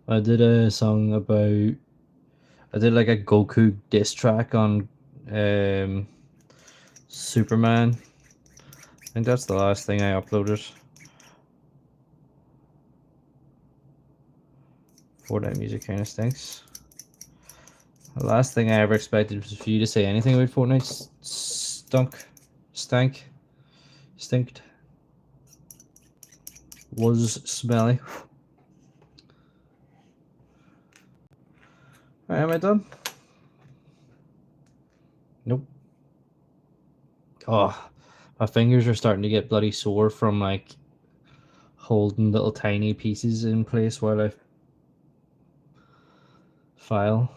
I did a song about. I did like a Goku diss track on Superman. I think that's the last thing I uploaded. Fortnite music kind of stinks. The last thing I ever expected was for you to say anything about Fortnite. Stinked. Was smelly. Alright, am I done? Nope. Oh, my fingers are starting to get bloody sore from like holding little tiny pieces in place while I file.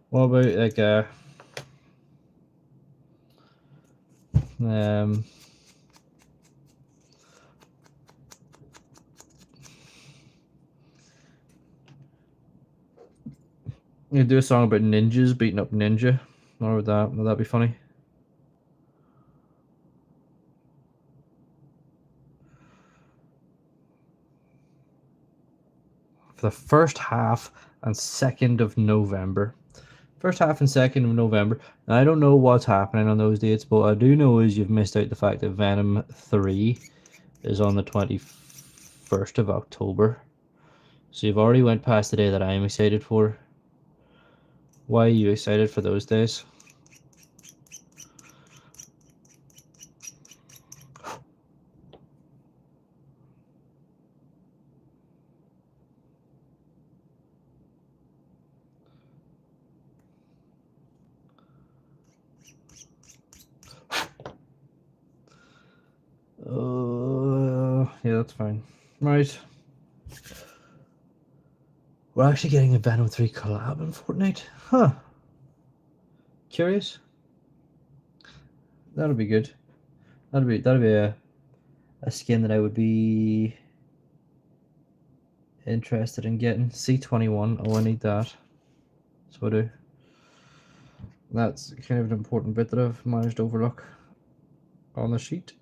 What about like you do a song about ninjas beating up ninja? What about that? Would that be funny? For the first half and 2nd of November. First half and 2nd of November. And I don't know what's happening on those dates, but what I do know is you've missed out the fact that Venom 3 is on the 21st of October. So you've already went past the day that I am excited for. Why are you excited for those days? Yeah, that's fine. Right. We're actually getting a Venom 3 collab in Fortnite? Huh. Curious? That'll be good. That'll be a skin that I would be interested in getting. C21. Oh, I need that. So I do. That's kind of an important bit that I've managed to overlook on the sheet.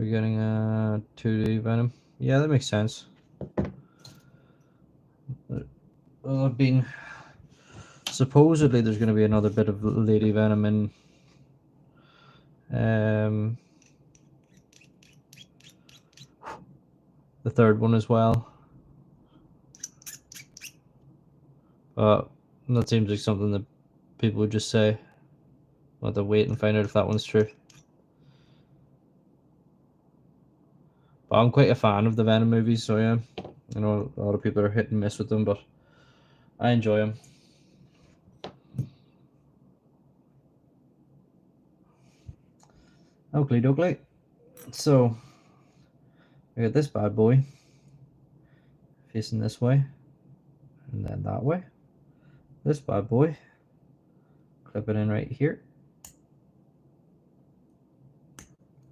We're getting a 2D Venom. Yeah, that makes sense. Well, being supposedly there's going to be another bit of Lady Venom in the third one as well. That seems like something that people would just say. We'll have to wait and find out if that one's true. But I'm quite a fan of the Venom movies, so yeah. I know a lot of people are hit and miss with them, but I enjoy them. Oakley dokley. So, we got this bad boy facing this way, and then that way. This bad boy, clip it in right here.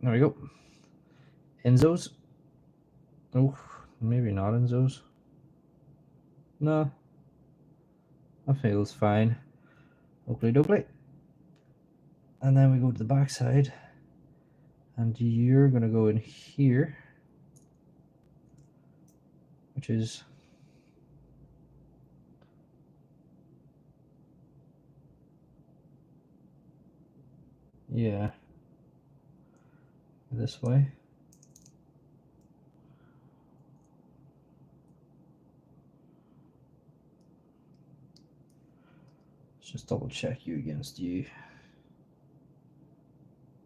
There we go. Enzo's. Oh, maybe not Enzo's. No, that feels fine. Oakley dokley. And then we go to the back side, and you're gonna go in here, which is yeah, this way. Let's just double check you against you.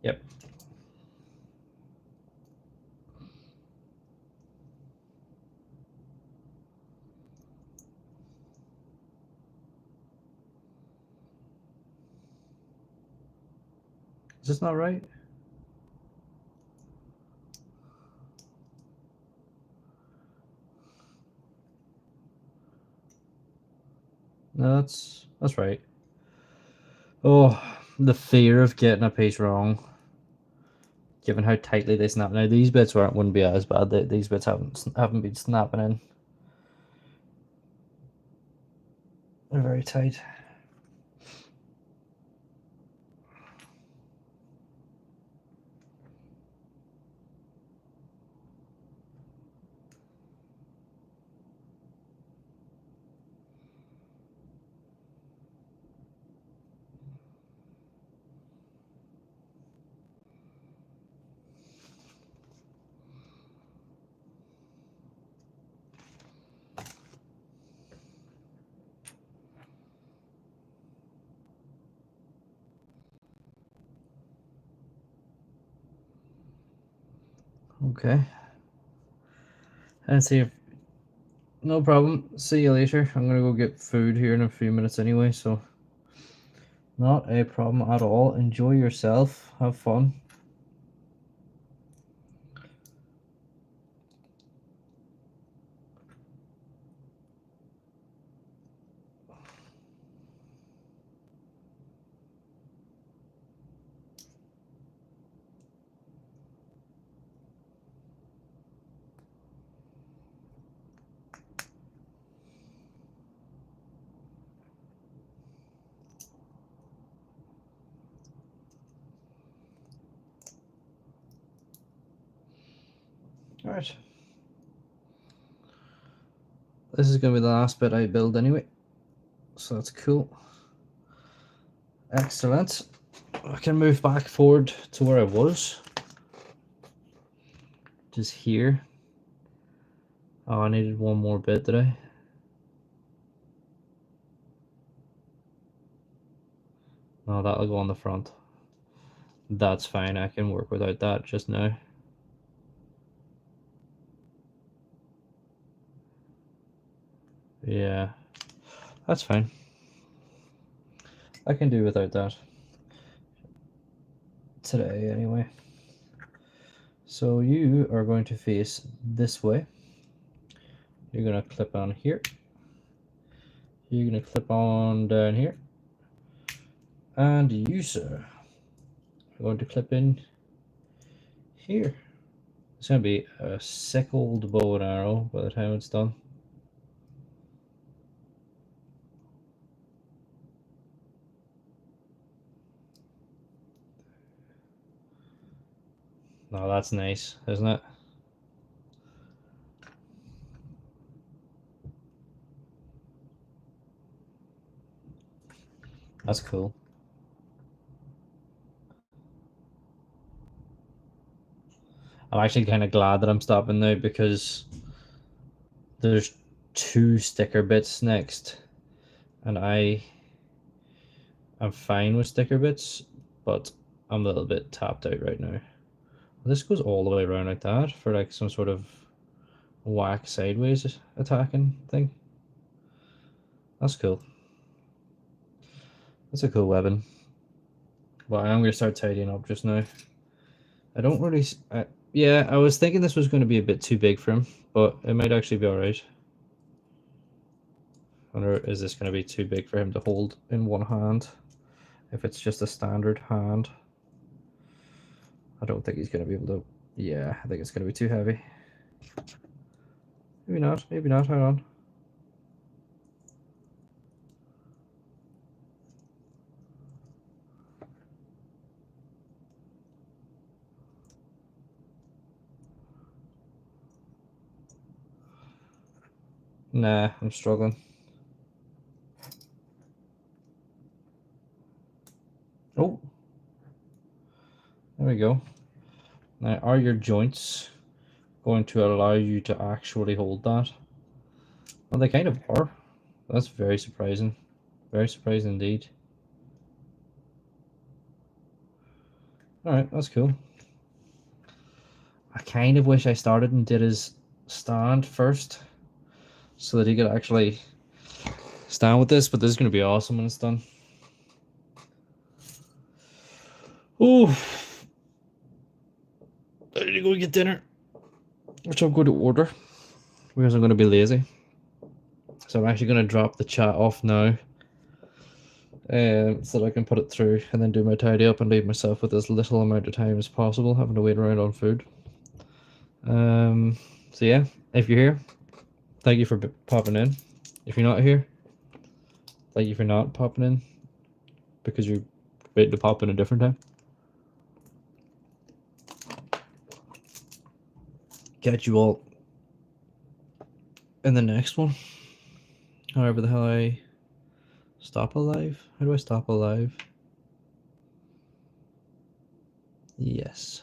Yep. Is this not right? No, that's right. Oh, the fear of getting a piece wrong, given how tightly they snap. Now these bits wouldn't be as bad. These bits haven't been snapping in. They're very tight. Okay. And see if no problem. See you later. I'm gonna go get food here in a few minutes anyway, so not a problem at all. Enjoy yourself. Have fun. Alright. This is gonna be the last bit I build anyway. So that's cool. Excellent. I can move back forward to where I was. Just here. Oh, I needed one more bit, did I? No, that'll go on the front. That's fine, I can work without that just now. Yeah, that's fine. I can do without that. Today, anyway. So you are going to face this way. You're going to clip on here. You're going to clip on down here. And you, sir, are going to clip in here. It's going to be a sick old bow and arrow by the time it's done. Oh, that's nice, isn't it? That's cool. I'm actually kind of glad that I'm stopping now because there's 2 sticker bits next, and I'm fine with sticker bits, but I'm a little bit tapped out right now. This goes all the way around like that for like some sort of whack sideways attacking thing. That's cool. That's a cool weapon. But I'm going to start tidying up just now. I don't really... yeah, I was thinking this was going to be a bit too big for him, but it might actually be alright. I wonder, is this going to be too big for him to hold in one hand? If it's just a standard hand. I don't think he's going to be able to... Yeah, I think it's going to be too heavy. Maybe not, maybe not, hang on. Nah, I'm struggling. Oh, there we go. Now, are your joints going to allow you to actually hold that? Well, they kind of are. That's very surprising. Very surprising indeed. Alright, that's cool. I kind of wish I started and did his stand first so that he could actually stand with this, but this is going to be awesome when it's done. Ooh. I need to go get dinner, which I'm going to order because I'm going to be lazy. So I'm actually going to drop the chat off now so that I can put it through and then do my tidy up and leave myself with as little amount of time as possible having to wait around on food. So yeah, if you're here, thank you for popping in. If you're not here, thank you for not popping in because you're waiting to pop in a different time. Catch you all in the next one. However the hell I stop a live? How do I stop a live? Yes.